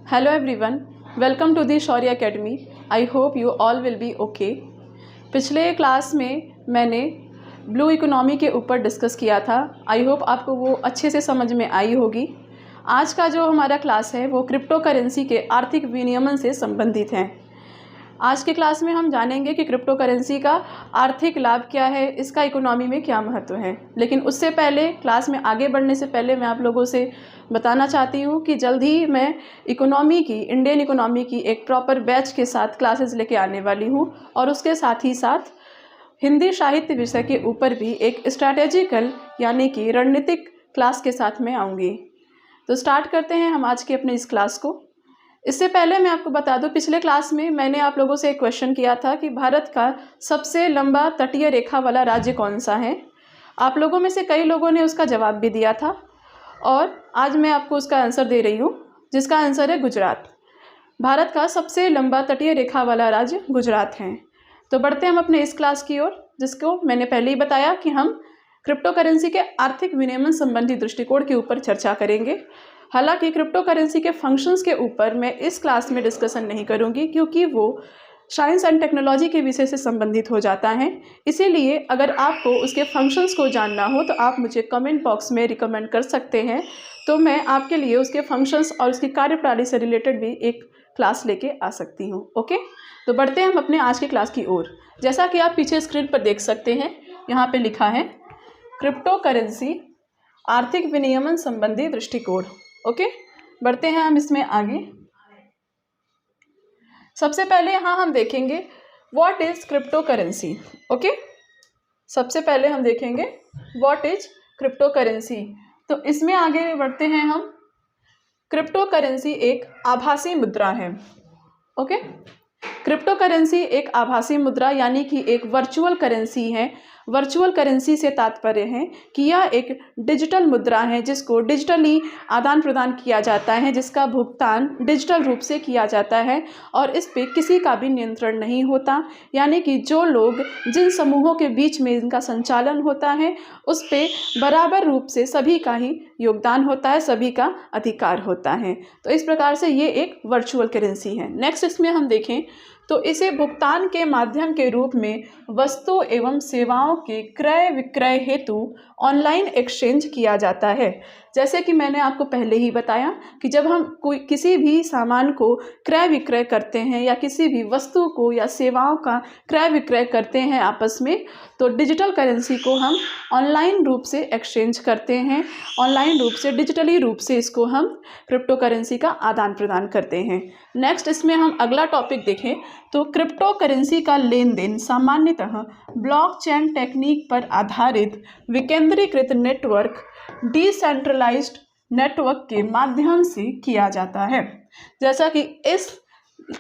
Hello everyone, welcome to the Shaurya Academy. I hope you all will be okay. पिछले class में मैंने blue economy के ऊपर discuss किया था. आई होप आपको वो अच्छे से समझ में आई होगी. आज का जो हमारा क्लास है वो क्रिप्टो करेंसी के आर्थिक विनियमन से संबंधित है. आज के क्लास में हम जानेंगे कि क्रिप्टो करेंसी का आर्थिक लाभ क्या है, इसका इकोनॉमी में क्या महत्व है. लेकिन उससे पहले, क्लास में आगे बढ़ने से पहले मैं आप लोगों से बताना चाहती हूँ कि जल्द ही मैं इंडियन इकोनॉमी की एक प्रॉपर बैच के साथ क्लासेस लेके आने वाली हूँ और उसके साथ ही साथ हिंदी साहित्य विषय के ऊपर भी एक स्ट्रैटेजिकल यानी कि रणनीतिक क्लास के साथ में आऊँगी. तो स्टार्ट करते हैं हम आज के अपने इस क्लास को. इससे पहले मैं आपको बता दूं, पिछले क्लास में मैंने आप लोगों से एक क्वेश्चन किया था कि भारत का सबसे लंबा तटीय रेखा वाला राज्य कौन सा है. आप लोगों में से कई लोगों ने उसका जवाब भी दिया था और आज मैं आपको उसका आंसर दे रही हूँ, जिसका आंसर है गुजरात. भारत का सबसे लंबा तटीय रेखा वाला राज्य गुजरात है. तो बढ़ते हैं हम अपने इस क्लास की ओर, जिसको मैंने पहले ही बताया कि हम क्रिप्टो करेंसी के आर्थिक विनियमन संबंधी दृष्टिकोण के ऊपर चर्चा करेंगे. हालांकि क्रिप्टो करेंसी के फंक्शंस के ऊपर मैं इस क्लास में डिस्कशन नहीं करूंगी, क्योंकि वो साइंस एंड टेक्नोलॉजी के विषय से संबंधित हो जाता है. इसीलिए अगर आपको उसके फंक्शंस को जानना हो तो आप मुझे कमेंट बॉक्स में रिकमेंड कर सकते हैं. तो मैं आपके लिए उसके फंक्शंस और उसकी कार्यप्रणाली से रिलेटेड भी एक क्लास लेके आ सकती हूँ. ओके, तो बढ़ते हैं हम अपने आज की क्लास की ओर. जैसा कि आप पीछे स्क्रीन पर देख सकते हैं, यहाँ पे लिखा है क्रिप्टो करेंसी आर्थिक विनियमन संबंधी दृष्टिकोण. ओके, बढ़ते हैं हम इसमें आगे. सबसे पहले यहाँ हम देखेंगे what is crypto currency. Okay, सबसे पहले हम देखेंगे व्हाट इज क्रिप्टो करेंसी. तो इसमें आगे बढ़ते हैं हम. क्रिप्टो करेंसी एक आभासी मुद्रा है. ओके, क्रिप्टो करेंसी एक आभासी मुद्रा यानी कि एक वर्चुअल करेंसी है. वर्चुअल करेंसी से तात्पर्य है कि यह एक डिजिटल मुद्रा है जिसको डिजिटली आदान प्रदान किया जाता है, जिसका भुगतान डिजिटल रूप से किया जाता है और इस पे किसी का भी नियंत्रण नहीं होता. यानी कि जो लोग, जिन समूहों के बीच में इनका संचालन होता है, उस पे बराबर रूप से सभी का ही योगदान होता है, सभी का अधिकार होता है. तो इस प्रकार से ये एक वर्चुअल करेंसी है. नेक्स्ट इसमें हम देखें तो इसे भुगतान के माध्यम के रूप में वस्तु एवं सेवाओं के क्रय विक्रय हेतु ऑनलाइन एक्सचेंज किया जाता है. जैसे कि मैंने आपको पहले ही बताया कि जब हम किसी भी सामान को क्रय विक्रय करते हैं या किसी भी वस्तु को या सेवाओं का क्रय विक्रय करते हैं आपस में, तो डिजिटल करेंसी को हम ऑनलाइन रूप से एक्सचेंज करते हैं. ऑनलाइन रूप से, डिजिटली रूप से इसको हम क्रिप्टो करेंसी का आदान प्रदान करते हैं. नेक्स्ट इसमें हम अगला टॉपिक देखें तो क्रिप्टो करेंसी का लेन देन सामान्यतः ब्लॉकचेन टेक्निक पर आधारित विकेंद्रीकृत नेटवर्क, डिसेंट्रलाइज्ड नेटवर्क के माध्यम से किया जाता है. जैसा कि इस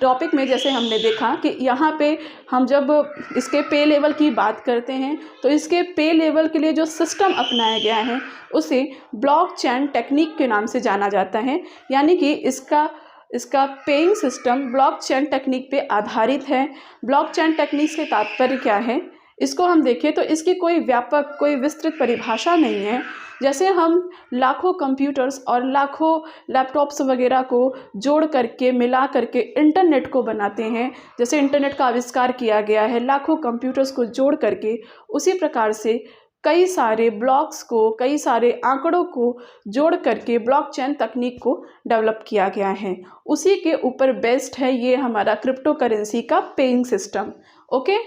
टॉपिक में जैसे हमने देखा कि यहाँ पे हम जब इसके पे लेवल की बात करते हैं तो इसके पे लेवल के लिए जो सिस्टम अपनाया गया है उसे ब्लॉकचेन टेक्निक के नाम से जाना जाता है. यानी कि इसका पेइंग सिस्टम ब्लॉकचेन टेक्निक पे आधारित है. ब्लॉकचेन टेक्निक से तात्पर्य क्या है, इसको हम देखें तो इसकी कोई व्यापक, कोई विस्तृत परिभाषा नहीं है. जैसे हम लाखों कंप्यूटर्स और लाखों लैपटॉप्स वगैरह को जोड़ करके, मिला करके इंटरनेट को बनाते हैं, जैसे इंटरनेट का आविष्कार किया गया है लाखों कंप्यूटर्स को जोड़ करके, उसी प्रकार से कई सारे ब्लॉक्स को, कई सारे आंकड़ों को जोड़ करके ब्लॉकचेन तकनीक को डेवलप किया गया है. उसी के ऊपर बेस्ड है ये हमारा क्रिप्टो करेंसी का पेइंग सिस्टम. ओके,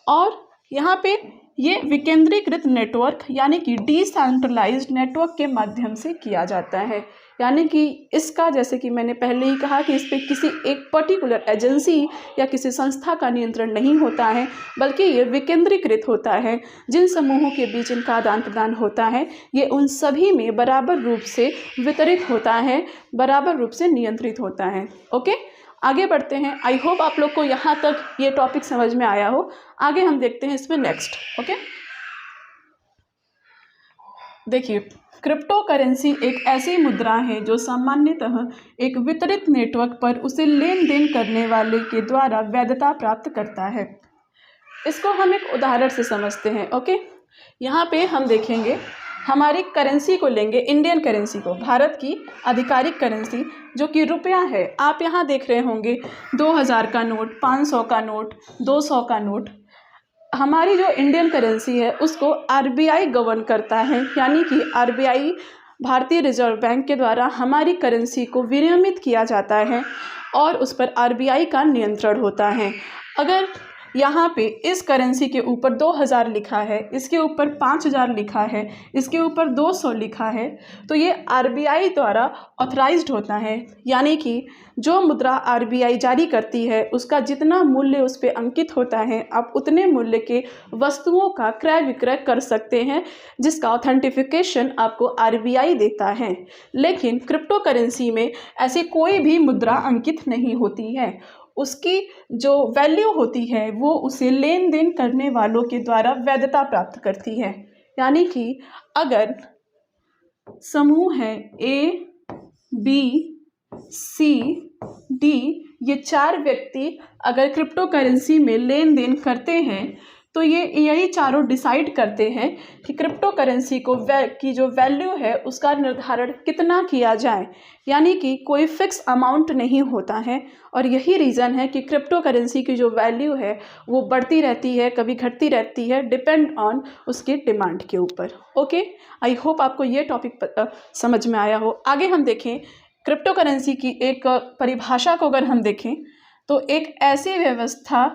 और यहाँ पे ये विकेंद्रीकृत नेटवर्क यानी कि डिसेंट्रलाइज्ड नेटवर्क के माध्यम से किया जाता है. यानी कि इसका, जैसे कि मैंने पहले ही कहा कि इस पर किसी एक पर्टिकुलर एजेंसी या किसी संस्था का नियंत्रण नहीं होता है, बल्कि ये विकेंद्रीकृत होता है. जिन समूहों के बीच इनका आदान प्रदान होता है ये उन सभी में बराबर रूप से वितरित होता है, बराबर रूप से नियंत्रित होता है. ओके, आगे बढ़ते हैं. आई होप आप लोग को यहाँ तक ये टॉपिक समझ में आया हो. आगे हम देखते हैं इसमें नेक्स्ट. ओके, देखिए, क्रिप्टो करेंसी एक ऐसी मुद्रा है जो सामान्यतः एक वितरित नेटवर्क पर उसे लेन देन करने वाले के द्वारा वैधता प्राप्त करता है. इसको हम एक उदाहरण से समझते हैं. ओके, यहाँ पे हम देखेंगे हमारी करेंसी को लेंगे, इंडियन करेंसी को, भारत की आधिकारिक करेंसी जो कि रुपया है। आप यहाँ देख रहे होंगे 2000 का नोट, 500 का नोट, 200 का नोट। हमारी जो इंडियन करेंसी है उसको आरबीआई गवर्न करता है, यानी कि आरबीआई, भारतीय रिजर्व बैंक के द्वारा हमारी करेंसी को विनियमित किया जाता है और उस पर आरबीआई का नियंत्रण होता है। अगर यहाँ पे इस करेंसी के ऊपर 2000 लिखा है, इसके ऊपर 5000 लिखा है, इसके ऊपर 200 लिखा है, तो ये आरबीआई द्वारा ऑथराइज्ड होता है, यानी कि जो मुद्रा आरबीआई जारी करती है उसका जितना मूल्य उस पर अंकित होता है, आप उतने मूल्य के वस्तुओं का क्रय विक्रय कर सकते हैं, जिसका ऑथेंटिफिकेशन आपको आरबीआई देता है। लेकिन क्रिप्टो करेंसी में ऐसी कोई भी मुद्रा अंकित नहीं होती है। उसकी जो वैल्यू होती है वो उसे लेन देन करने वालों के द्वारा वैधता प्राप्त करती है। यानी कि अगर समूह है ए, बी, सी, डी, ये 4 व्यक्ति अगर क्रिप्टो करेंसी में लेन देन करते हैं तो ये यही चारों डिसाइड करते हैं कि क्रिप्टो करेंसी की जो वैल्यू है उसका निर्धारण कितना किया जाए, यानी कि कोई फिक्स अमाउंट नहीं होता है। और यही रीज़न है कि क्रिप्टो करेंसी की जो वैल्यू है वो बढ़ती रहती है, कभी घटती रहती है, डिपेंड ऑन उसके डिमांड के ऊपर। ओके, आई होप आपको ये टॉपिक समझ में आया हो। आगे हम देखें क्रिप्टो करेंसी की एक परिभाषा को अगर हम देखें तो एक ऐसी व्यवस्था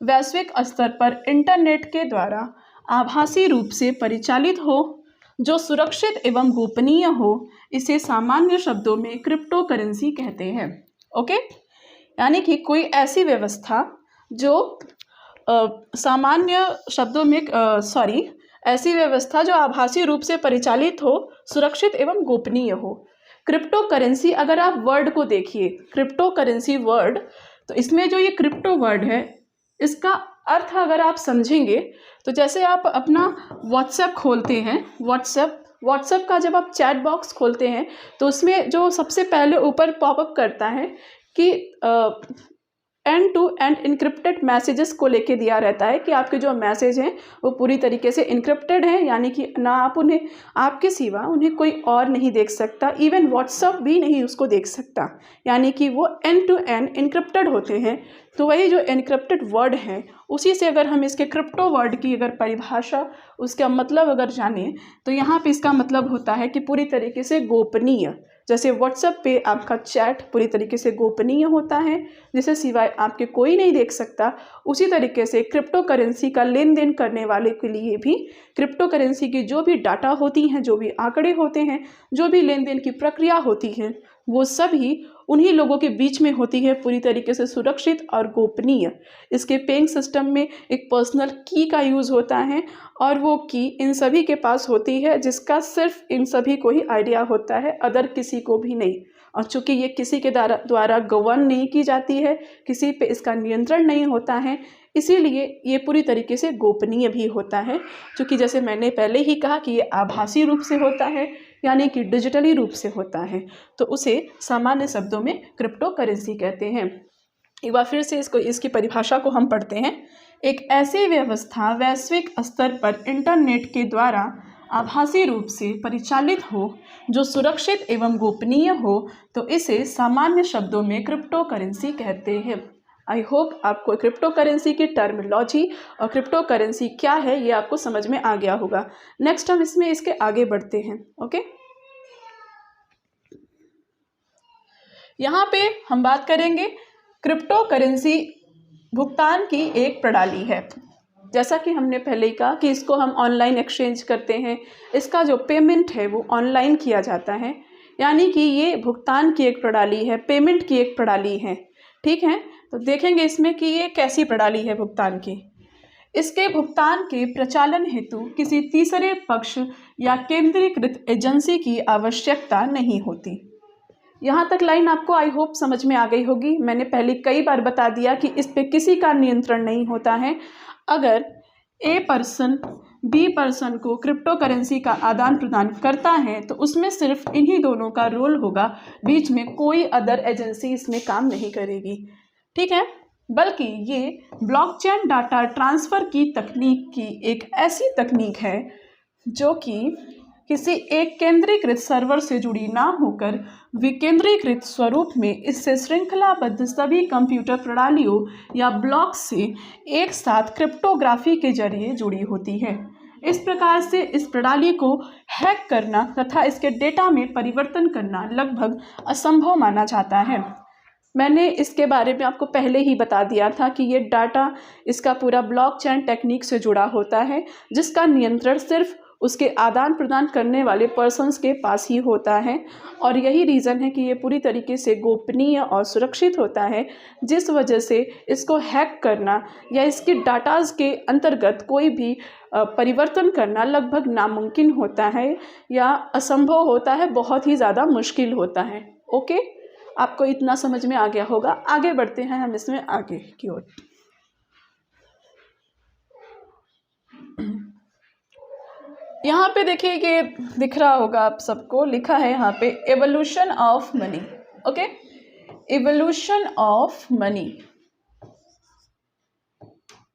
वैश्विक स्तर पर इंटरनेट के द्वारा आभासी रूप से परिचालित हो जो सुरक्षित एवं गोपनीय हो, इसे सामान्य शब्दों में क्रिप्टो करेंसी कहते हैं। ओके, यानी कि कोई ऐसी व्यवस्था जो सामान्य शब्दों में ऐसी व्यवस्था जो आभासी रूप से परिचालित हो, सुरक्षित एवं गोपनीय हो। क्रिप्टो करेंसी, अगर आप वर्ड को देखिए, क्रिप्टो करेंसी वर्ड, तो इसमें जो ये क्रिप्टो वर्ड है इसका अर्थ अगर आप समझेंगे तो जैसे आप अपना व्हाट्सएप खोलते हैं, व्हाट्सएप का जब आप चैट बॉक्स खोलते हैं तो उसमें जो सबसे पहले ऊपर पॉपअप करता है कि end to end encrypted messages को लेके दिया रहता है कि आपके जो मैसेज हैं वो पूरी तरीके से इनक्रिप्टेड हैं, यानी कि ना आप उन्हें, आपके सिवा उन्हें कोई और नहीं देख सकता, इवन व्हाट्सएप भी नहीं उसको देख सकता, यानी कि वो एंड टू एंड इनक्रिप्टेड होते हैं। तो वही जो इनक्रिप्टेड वर्ड है उसी से अगर हम इसके क्रिप्टो वर्ड की अगर परिभाषा, उसका मतलब अगर जाने तो यहाँ पे इसका मतलब होता है कि पूरी तरीके से गोपनीय। जैसे व्हाट्सएप पे आपका चैट पूरी तरीके से गोपनीय होता है, जिसे सिवाय आपके कोई नहीं देख सकता, उसी तरीके से क्रिप्टो करेंसी का लेन देन करने वाले के लिए भी क्रिप्टो करेंसी की जो भी डाटा होती हैं, जो भी आंकड़े होते हैं, जो भी लेन देन की प्रक्रिया होती है, वो सभी उन्हीं लोगों के बीच में होती है, पूरी तरीके से सुरक्षित और गोपनीय। इसके पेइंग सिस्टम में एक पर्सनल की का यूज़ होता है और वो की इन सभी के पास होती है, जिसका सिर्फ इन सभी को ही आइडिया होता है, अदर किसी को भी नहीं। और चूँकि ये किसी के द्वारा गवर्न नहीं की जाती है, किसी पे इसका नियंत्रण नहीं होता है, इसीलिए ये पूरी तरीके से गोपनीय भी होता है। क्योंकि जैसे मैंने पहले ही कहा कि ये आभासी रूप से होता है, यानी कि डिजिटली रूप से होता है, तो उसे सामान्य शब्दों में क्रिप्टो करेंसी कहते हैं। एक बार फिर से इसकी परिभाषा को हम पढ़ते हैं। एक ऐसी व्यवस्था वैश्विक स्तर पर इंटरनेट के द्वारा आभासी रूप से परिचालित हो जो सुरक्षित एवं गोपनीय हो, तो इसे सामान्य शब्दों में क्रिप्टो करेंसी कहते हैं। आई होप आपको क्रिप्टो करेंसी की टर्मिनोलॉजी और क्रिप्टो करेंसी क्या है ये आपको समझ में आ गया होगा। नेक्स्ट हम इसके आगे बढ़ते हैं। ओके, यहाँ पे हम बात करेंगे क्रिप्टो करेंसी भुगतान की एक प्रणाली है। जैसा कि हमने पहले ही कहा कि इसको हम ऑनलाइन एक्सचेंज करते हैं, इसका जो पेमेंट है वो ऑनलाइन किया जाता है, यानी कि ये भुगतान की एक प्रणाली है, पेमेंट की एक प्रणाली है। ठीक है, तो देखेंगे इसमें कि ये कैसी प्रणाली है भुगतान की। इसके भुगतान के प्रचालन हेतु किसी तीसरे पक्ष या केंद्रीकृत एजेंसी की आवश्यकता नहीं होती। यहाँ तक लाइन आपको आई होप समझ में आ गई होगी। मैंने पहले कई बार बता दिया कि इस पे किसी का नियंत्रण नहीं होता है। अगर ए पर्सन बी पर्सन को क्रिप्टो करेंसी का आदान प्रदान करता है तो उसमें सिर्फ इन्हीं दोनों का रोल होगा, बीच में कोई अदर एजेंसी इसमें काम नहीं करेगी। ठीक है, बल्कि ये ब्लॉकचेन डाटा ट्रांसफ़र की तकनीक की एक ऐसी तकनीक है जो कि किसी एक केंद्रीकृत सर्वर से जुड़ी ना होकर विकेंद्रीकृत स्वरूप में इससे श्रृंखलाबद्ध सभी कंप्यूटर प्रणालियों या ब्लॉक से एक साथ क्रिप्टोग्राफी के जरिए जुड़ी होती है। इस प्रकार से इस प्रणाली को हैक करना तथा इसके डेटा में परिवर्तन करना लगभग असंभव माना जाता है। मैंने इसके बारे में आपको पहले ही बता दिया था कि ये डाटा इसका पूरा ब्लॉकचेन टेक्निक से जुड़ा होता है, जिसका नियंत्रण सिर्फ उसके आदान प्रदान करने वाले पर्सन्स के पास ही होता है। और यही रीज़न है कि ये पूरी तरीके से गोपनीय और सुरक्षित होता है, जिस वजह से इसको हैक करना या इसकी डाटाज के अंतर्गत कोई भी परिवर्तन करना लगभग नामुमकिन होता है या असंभव होता है, बहुत ही ज़्यादा मुश्किल होता है। ओके, आपको इतना समझ में आ गया होगा। आगे बढ़ते हैं हम इसमें आगे की ओर। यहाँ पे देखिए कि दिख रहा होगा आप सबको, लिखा है यहाँ पे evolution of money. Okay, evolution of money,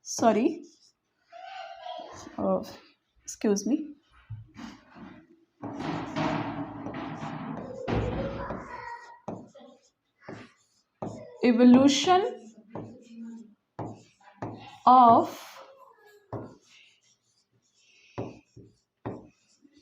sorry excuse me, evolution of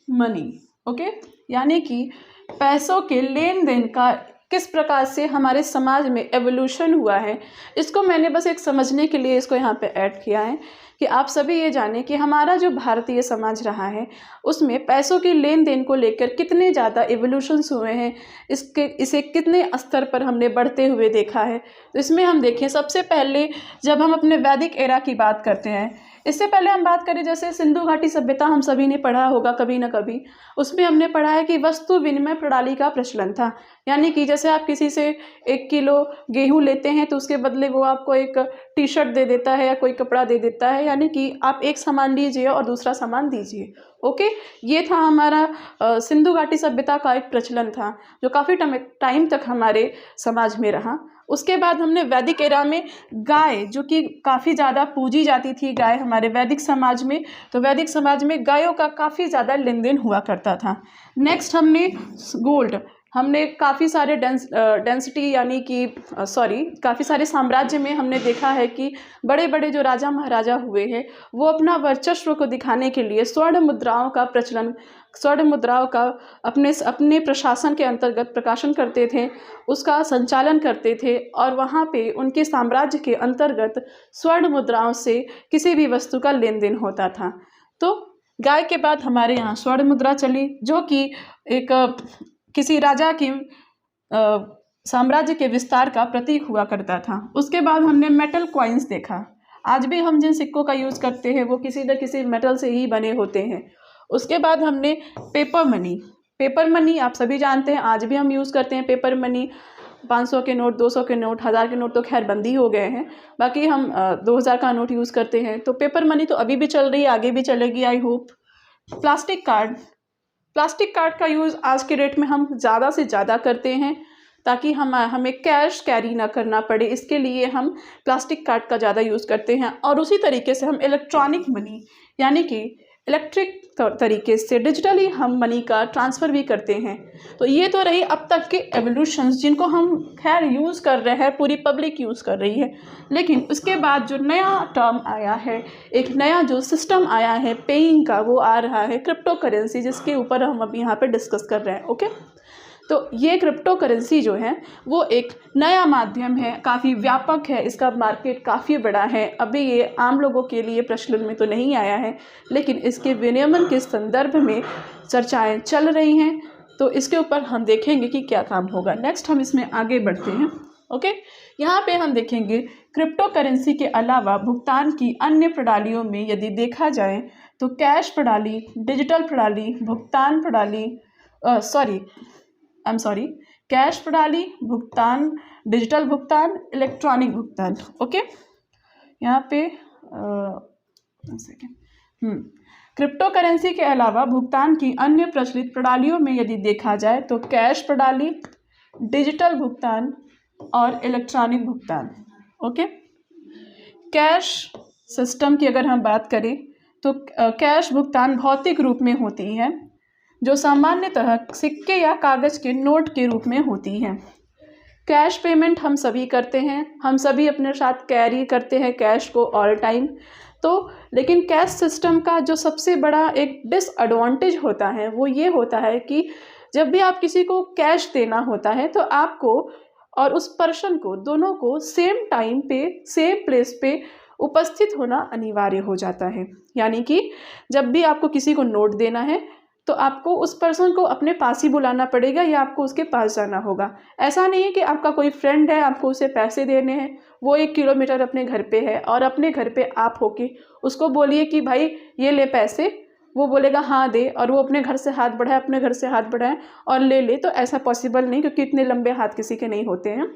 money. Okay, यानी कि पैसों के लेन देन का किस प्रकार से हमारे समाज में एवोल्यूशन हुआ है, इसको मैंने बस एक समझने के लिए इसको यहाँ पे ऐड किया है कि आप सभी ये जानें कि हमारा जो भारतीय समाज रहा है उसमें पैसों की लेन देन को लेकर कितने ज़्यादा एवोल्यूशंस हुए हैं, इसे कितने स्तर पर हमने बढ़ते हुए देखा है। तो इसमें हम देखें, सबसे पहले जब हम अपने वैदिक एरा की बात करते हैं, इससे पहले हम बात करें जैसे सिंधु घाटी सभ्यता हम सभी ने पढ़ा होगा कभी ना कभी, उसमें हमने पढ़ा है कि वस्तु विनिमय प्रणाली का प्रचलन था। यानी कि जैसे आप किसी से 1 किलो गेहूं लेते हैं तो उसके बदले वो आपको एक टी शर्ट दे देता है या कोई कपड़ा दे देता है, यानी कि आप एक सामान लीजिए और दूसरा सामान दीजिए। ओके, ये था हमारा सिंधु घाटी सभ्यता का एक प्रचलन था जो काफ़ी टाइम तक हमारे समाज में रहा। उसके बाद हमने वैदिक एरा में गाय, जो कि काफ़ी ज़्यादा पूजी जाती थी गाय हमारे वैदिक समाज में, तो वैदिक समाज में गायों का काफ़ी ज़्यादा लेन देन हुआ करता था। नेक्स्ट हमने गोल्ड, हमने काफ़ी सारे डेंसिटी यानी कि काफ़ी सारे साम्राज्य में हमने देखा है कि बड़े बड़े जो राजा महाराजा हुए हैं वो अपना वर्चस्व को दिखाने के लिए स्वर्ण मुद्राओं का प्रचलन, स्वर्ण मुद्राओं का अपने प्रशासन के अंतर्गत प्रकाशन करते थे, उसका संचालन करते थे और वहाँ पे उनके साम्राज्य के अंतर्गत स्वर्ण मुद्राओं से किसी भी वस्तु का लेन देन होता था। तो गाय के बाद हमारे यहाँ स्वर्ण मुद्रा चली, जो कि एक किसी राजा की साम्राज्य के विस्तार का प्रतीक हुआ करता था। उसके बाद हमने मेटल कॉइन्स देखा। आज भी हम जिन सिक्कों का यूज़ करते हैं वो किसी न किसी मेटल से ही बने होते हैं। उसके बाद हमने पेपर मनी। पेपर मनी आप सभी जानते हैं, आज भी हम यूज़ करते हैं पेपर मनी। 500 के नोट, 200 के नोट, 1000 के नोट तो खैर बंद ही हो गए हैं, बाकी हम 2000 का नोट यूज़ करते हैं। तो पेपर मनी तो अभी भी चल रही है, आगे भी चलेगी I hope. Plastic card, plastic card का यूज़ आज के डेट में हम ज़्यादा से ज़्यादा करते हैं ताकि हमें कैश कैरी ना करना पड़े, इसके लिए हम प्लास्टिक कार्ड का ज़्यादा यूज़ करते हैं। और उसी तरीके से हम इलेक्ट्रॉनिक मनी यानी कि इलेक्ट्रिक तरीके से डिजिटली हम मनी का ट्रांसफ़र भी करते हैं। तो ये तो रही अब तक के एवोल्यूशंस जिनको हम खैर यूज़ कर रहे हैं, पूरी पब्लिक यूज़ कर रही है। लेकिन उसके बाद जो नया टर्म आया है, एक नया जो सिस्टम आया है पेइंग का, वो आ रहा है क्रिप्टो करेंसी, जिसके ऊपर हम अभी यहाँ पे डिस्कस कर रहे हैं। ओके, तो ये क्रिप्टो करेंसी जो है वो एक नया माध्यम है, काफ़ी व्यापक है, इसका मार्केट काफ़ी बड़ा है। अभी ये आम लोगों के लिए प्रचलन में तो नहीं आया है, लेकिन इसके विनियमन के संदर्भ में चर्चाएं चल रही हैं। तो इसके ऊपर हम देखेंगे कि क्या काम होगा। नेक्स्ट हम इसमें आगे बढ़ते हैं। ओके, यहाँ पे हम देखेंगे क्रिप्टो करेंसी के अलावा भुगतान की अन्य प्रणालियों में यदि देखा जाए तो कैश प्रणाली, डिजिटल प्रणाली, भुगतान प्रणाली, कैश प्रणाली, भुगतान, डिजिटल भुगतान, इलेक्ट्रॉनिक भुगतान। ओके, यहाँ पे क्रिप्टो करेंसी के अलावा भुगतान की अन्य प्रचलित प्रणालियों में यदि देखा जाए तो कैश प्रणाली, डिजिटल भुगतान और इलेक्ट्रॉनिक भुगतान। ओके, कैश सिस्टम की अगर हम बात करें तो कैश भुगतान भौतिक रूप में होती है, जो सामान्यतः सिक्के या कागज़ के नोट के रूप में होती हैं। कैश पेमेंट हम सभी करते हैं, हम सभी अपने साथ कैरी करते हैं कैश को ऑल टाइम। तो लेकिन कैश सिस्टम का जो सबसे बड़ा एक डिसएडवांटेज होता है वो ये होता है कि जब भी आप किसी को कैश देना होता है तो आपको और उस पर्सन को दोनों को सेम टाइम पे सेम प्लेस पे उपस्थित होना अनिवार्य हो जाता है। यानी कि जब भी आपको किसी को नोट देना है तो आपको उस पर्सन को अपने पास ही बुलाना पड़ेगा या आपको उसके पास जाना होगा। ऐसा नहीं है कि आपका कोई फ्रेंड है, आपको उसे पैसे देने हैं, वो 1 किलोमीटर अपने घर पे है और अपने घर पे आप होके उसको बोलिए कि भाई ये ले पैसे, वो बोलेगा हाँ दे, और वो अपने घर से हाथ बढ़ाए, अपने घर से हाथ बढ़ाए और ले ले, तो ऐसा पॉसिबल नहीं, क्योंकि इतने लंबे हाथ किसी के नहीं होते हैं।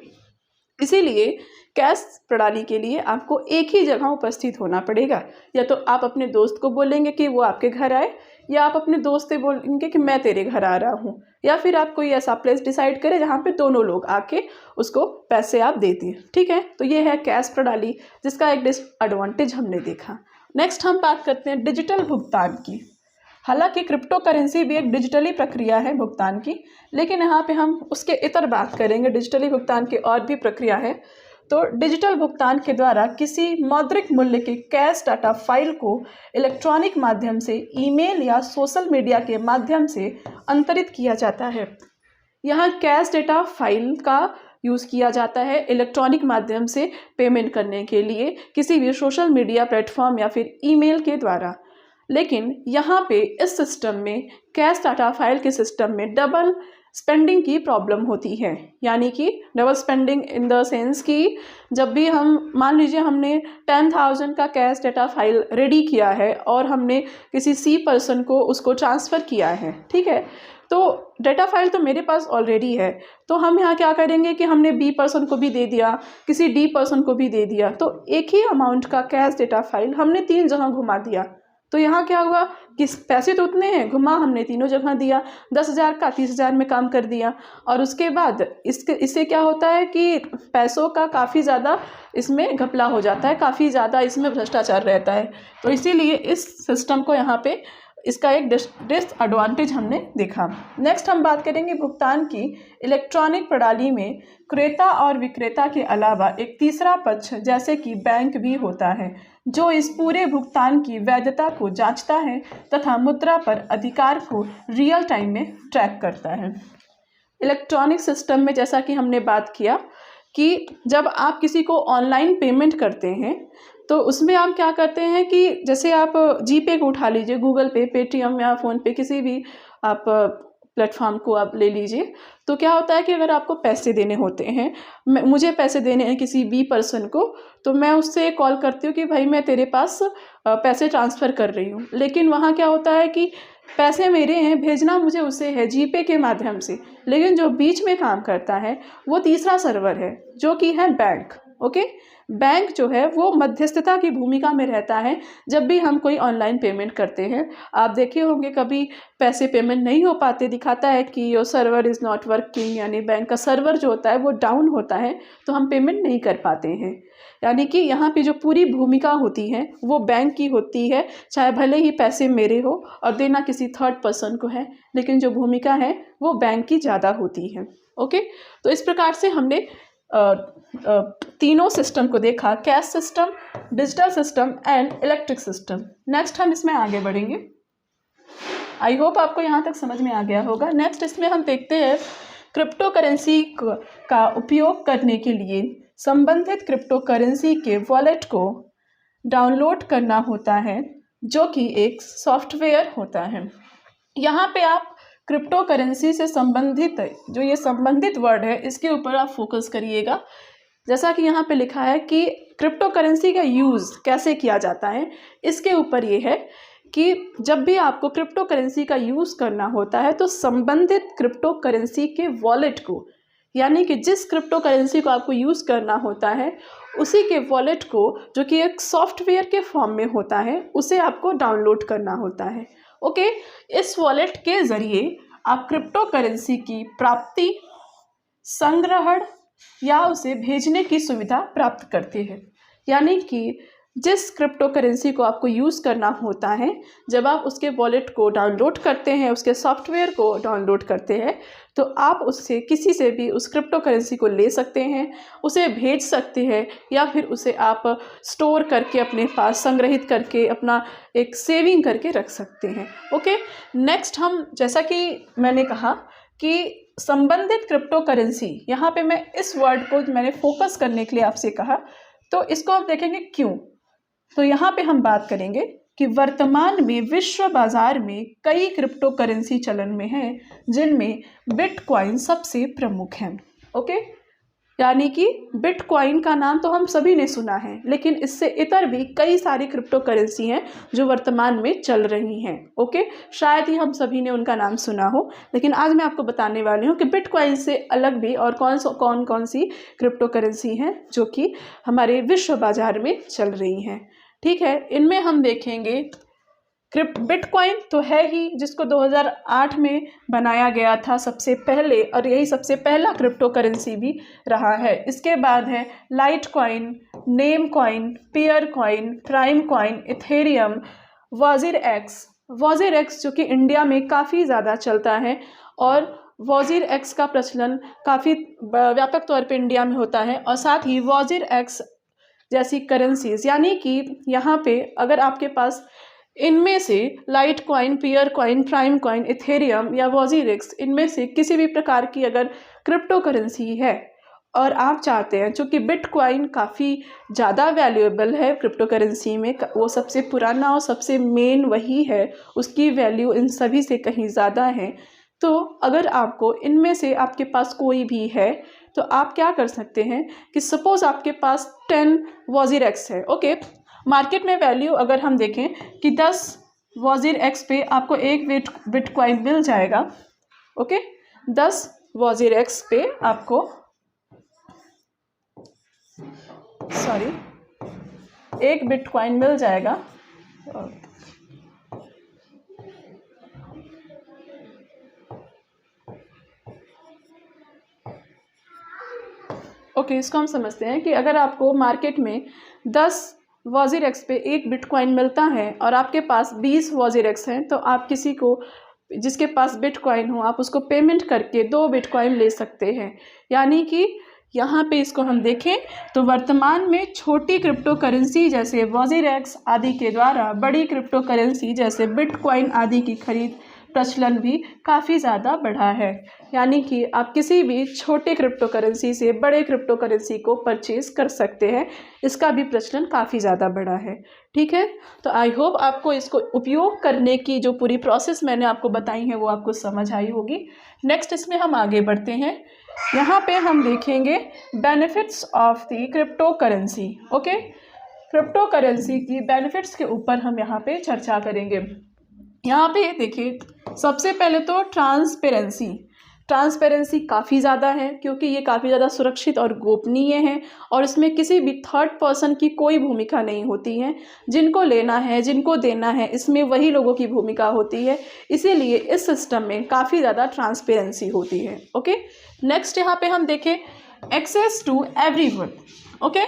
इसीलिए कैश प्रणाली के लिए आपको एक ही जगह उपस्थित होना पड़ेगा। या तो आप अपने दोस्त को बोलेंगे कि वो आपके घर आए, या आप अपने दोस्त से बोलेंगे कि मैं तेरे घर आ रहा हूँ, या फिर आप कोई ऐसा प्लेस डिसाइड करें जहाँ पे दोनों लोग आके उसको पैसे आप दे दें। ठीक है, तो ये है कैश प्रणाली जिसका एक डिसएडवांटेज हमने देखा। नेक्स्ट हम बात करते हैं डिजिटल भुगतान की। हालांकि क्रिप्टो करेंसी भी एक डिजिटली प्रक्रिया है भुगतान की, लेकिन यहाँ पे हम उसके इतर बात करेंगे। डिजिटली भुगतान की और भी प्रक्रिया है। तो डिजिटल भुगतान के द्वारा किसी मौद्रिक मूल्य के कैश डाटा फाइल को इलेक्ट्रॉनिक माध्यम से ईमेल या सोशल मीडिया के माध्यम से अंतरित किया जाता है। यहाँ कैश डेटा फाइल का यूज़ किया जाता है इलेक्ट्रॉनिक माध्यम से पेमेंट करने के लिए किसी भी सोशल मीडिया प्लेटफॉर्म या फिर ईमेल के द्वारा। लेकिन यहाँ पे इस सिस्टम में, कैश डाटा फाइल के सिस्टम में डबल स्पेंडिंग की प्रॉब्लम होती है। यानी कि double spending in the sense कि जब भी हम मान लीजिए हमने 10,000 का कैश डाटा फाइल रेडी किया है और हमने किसी सी पर्सन को उसको ट्रांसफ़र किया है, ठीक है, तो डाटा फाइल तो मेरे पास ऑलरेडी है, तो हम यहाँ क्या करेंगे कि हमने बी पर्सन को भी दे दिया, किसी डी पर्सन को भी दे दिया, तो एक ही अमाउंट का कैश डाटा फाइल हमने 3 जगह घुमा दिया। तो यहाँ क्या हुआ कि पैसे तो उतने हैं, घुमा हमने तीनों जगह दिया, 10,000 का 30,000 में काम कर दिया। और उसके बाद इससे क्या होता है कि पैसों का काफ़ी ज़्यादा इसमें घपला हो जाता है, काफ़ी ज़्यादा इसमें भ्रष्टाचार रहता है। तो इसीलिए इस सिस्टम को यहाँ पे इसका एक डिसएडवांटेज हमने देखा। नेक्स्ट हम बात करेंगे भुगतान की। इलेक्ट्रॉनिक प्रणाली में क्रेता और विक्रेता के अलावा एक तीसरा पक्ष जैसे कि बैंक भी होता है, जो इस पूरे भुगतान की वैधता को जांचता है तथा मुद्रा पर अधिकार को रियल टाइम में ट्रैक करता है। इलेक्ट्रॉनिक सिस्टम में जैसा कि हमने बात किया कि जब आप किसी को ऑनलाइन पेमेंट करते हैं तो उसमें आप क्या करते हैं कि जैसे आप जीपे को उठा लीजिए, गूगल पे, पेटीएम या फ़ोन पे, किसी भी आप प्लेटफॉर्म को आप ले लीजिए। तो क्या होता है कि अगर आपको पैसे देने होते हैं, मुझे पैसे देने हैं किसी बी पर्सन को, तो मैं उससे कॉल करती हूँ कि भाई मैं तेरे पास पैसे ट्रांसफ़र कर रही हूँ। लेकिन वहाँ क्या होता है कि पैसे मेरे हैं, भेजना मुझे उसे है जीपे के माध्यम से, लेकिन जो बीच में काम करता है वो तीसरा सर्वर है जो कि है बैंक। ओके, बैंक जो है वो मध्यस्थता की भूमिका में रहता है जब भी हम कोई ऑनलाइन पेमेंट करते हैं। आप देखे होंगे कभी पैसे पेमेंट नहीं हो पाते, दिखाता है कि your server is not working, यानी बैंक का सर्वर जो होता है वो डाउन होता है, तो हम पेमेंट नहीं कर पाते हैं। यानी कि यहाँ पे जो पूरी भूमिका होती है वो बैंक की होती है, चाहे भले ही पैसे मेरे हो और देना किसी थर्ड पर्सन को है, लेकिन जो भूमिका है वो बैंक की ज़्यादा होती है। ओके, तो इस प्रकार से हमने तीनों सिस्टम को देखा, cash system, digital system and electric system. Next हम इसमें आगे बढ़ेंगे। आई होप आपको यहाँ तक समझ में आ गया होगा। नेक्स्ट इसमें हम देखते हैं क्रिप्टो करेंसी का उपयोग करने के लिए संबंधित क्रिप्टो करेंसी के वॉलेट को डाउनलोड करना होता है, जो कि एक सॉफ्टवेयर होता है। यहाँ पे आप क्रिप्टो करेंसी से संबंधित जो ये संबंधित वर्ड है इसके ऊपर आप फोकस करिएगा। जैसा कि यहाँ पे लिखा है कि क्रिप्टो करेंसी का यूज़ कैसे किया जाता है, इसके ऊपर ये है कि जब भी आपको क्रिप्टो करेंसी का यूज़ करना होता है तो संबंधित क्रिप्टो करेंसी के वॉलेट को, यानी कि जिस क्रिप्टो करेंसी को आपको यूज़ करना होता है उसी के वॉलेट को, जो कि एक सॉफ्टवेयर के फॉर्म में होता है, उसे आपको डाउनलोड करना होता है। ओके, इस वॉलेट के ज़रिए आप क्रिप्टो करेंसी की प्राप्ति, संग्रहण या उसे भेजने की सुविधा प्राप्त करते हैं। यानी कि जिस क्रिप्टो करेंसी को आपको यूज़ करना होता है, जब आप उसके वॉलेट को डाउनलोड करते हैं, उसके सॉफ्टवेयर को डाउनलोड करते हैं, तो आप उससे किसी से भी उस क्रिप्टो करेंसी को ले सकते हैं, उसे भेज सकते हैं, या फिर उसे आप स्टोर करके अपने पास संग्रहित करके अपना एक सेविंग करके रख सकते हैं। ओके, नेक्स्ट हम, जैसा कि मैंने कहा कि संबंधित क्रिप्टो करेंसी, यहाँ पे मैं इस वर्ड को मैंने फोकस करने के लिए आपसे कहा, तो इसको आप देखेंगे क्यों। तो यहाँ पे हम बात करेंगे कि वर्तमान में विश्व बाजार में कई क्रिप्टो करेंसी चलन में हैं, जिनमें बिटकॉइन सबसे प्रमुख है। ओके, यानी कि बिटकॉइन का नाम तो हम सभी ने सुना है, लेकिन इससे इतर भी कई सारी क्रिप्टो करेंसी हैं जो वर्तमान में चल रही हैं। ओके, शायद ही हम सभी ने उनका नाम सुना हो, लेकिन आज मैं आपको बताने वाली हूँ कि बिटकॉइन से अलग भी और कौन कौन सी क्रिप्टो करेंसी हैं जो कि हमारे विश्व बाजार में चल रही हैं। ठीक है, इनमें हम देखेंगे बिटकॉइन तो है ही, जिसको 2008 में बनाया गया था सबसे पहले, और यही सबसे पहला क्रिप्टो करेंसी भी रहा है। इसके बाद है light coin, name coin, pair coin, prime coin, Ethereum, वजीर एक्स जो कि इंडिया में काफ़ी ज़्यादा चलता है, और वजीर एक्स का प्रचलन काफ़ी व्यापक तौर पे इंडिया में होता है। और साथ ही वजीर एक्स जैसी करेंसीज, यानी कि यहाँ पे अगर आपके पास इनमें से लाइट कॉइन, पियर कॉइन, प्राइम कॉइन, इथेरियम या वजीरेक्स, इनमें से किसी भी प्रकार की अगर क्रिप्टो करेंसी है और आप चाहते हैं, चूँकि बिटकॉइन काफ़ी ज़्यादा वैल्यूएबल है क्रिप्टो करेंसी में, वो सबसे पुराना और सबसे मेन वही है, उसकी वैल्यू इन सभी से कहीं ज़्यादा है। तो अगर आपको इनमें से आपके पास कोई भी है, तो आप क्या कर सकते हैं कि सपोज़ आपके पास 10 वजीर एक्स है। ओके, मार्केट में वैल्यू अगर हम देखें कि 10 वजीर एक्स पे आपको एक बिटकॉइन मिल जाएगा। ओके, 10 वजीर एक्स पे आपको एक बिटकॉइन मिल जाएगा। ओके, इसको हम समझते हैं कि अगर आपको मार्केट में 10 वजीर एक्स पे एक बिटकॉइन मिलता है और आपके पास 20 वजीर एक्स हैं, तो आप किसी को जिसके पास बिटकॉइन हो, आप उसको पेमेंट करके 2 बिटकॉइन ले सकते हैं। यानी कि यहाँ पे इसको हम देखें तो वर्तमान में छोटी क्रिप्टो करेंसी जैसे वजीर एक्स आदि के द्वारा बड़ी क्रिप्टो करेंसी जैसे बिटकॉइन आदि की खरीद प्रचलन भी काफ़ी ज़्यादा बढ़ा है। यानी कि आप किसी भी छोटे क्रिप्टो करेंसी से बड़े क्रिप्टो करेंसी को परचेज कर सकते हैं, इसका भी प्रचलन काफ़ी ज़्यादा बढ़ा है। ठीक है, तो आई होप आपको इसको उपयोग करने की जो पूरी प्रोसेस मैंने आपको बताई है वो आपको समझ आई होगी। नेक्स्ट इसमें हम आगे बढ़ते हैं। यहाँ पे हम देखेंगे benefits of the crypto currency. Okay, crypto currency key benefits के ऊपर हम यहाँ पे चर्चा करेंगे। यहाँ पे देखिए, सबसे पहले तो ट्रांसपेरेंसी काफ़ी ज़्यादा है, क्योंकि ये काफ़ी ज़्यादा सुरक्षित और गोपनीय है, और इसमें किसी भी थर्ड पर्सन की कोई भूमिका नहीं होती है। जिनको लेना है, जिनको देना है, इसमें वही लोगों की भूमिका होती है। इसीलिए इस सिस्टम में काफ़ी ज़्यादा ट्रांसपेरेंसी होती है। ओके, नेक्स्ट यहाँ पे हम देखें एक्सेस टू एवरीवन। ओके,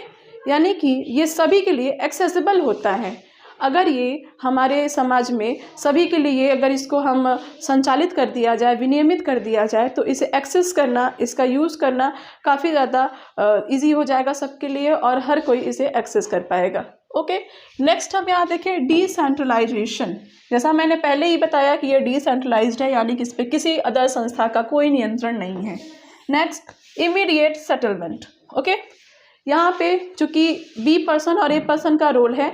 यानी कि ये सभी के लिए एक्सेसिबल होता है। अगर ये हमारे समाज में सभी के लिए अगर इसको हम संचालित कर दिया जाए, विनियमित कर दिया जाए, तो इसे एक्सेस करना, इसका यूज़ करना काफ़ी ज़्यादा इजी हो जाएगा सबके लिए, और हर कोई इसे एक्सेस कर पाएगा। ओके, नेक्स्ट हम यहाँ देखें डिसेंट्रलाइजेशन। जैसा मैंने पहले ही बताया कि ये डिसेंट्रलाइज्ड है, यानी कि इस पर किसी अदर संस्था का कोई नियंत्रण नहीं है। Next immediate settlement. ओके, यहाँ पे चूँकि बी पर्सन और ए पर्सन का रोल है,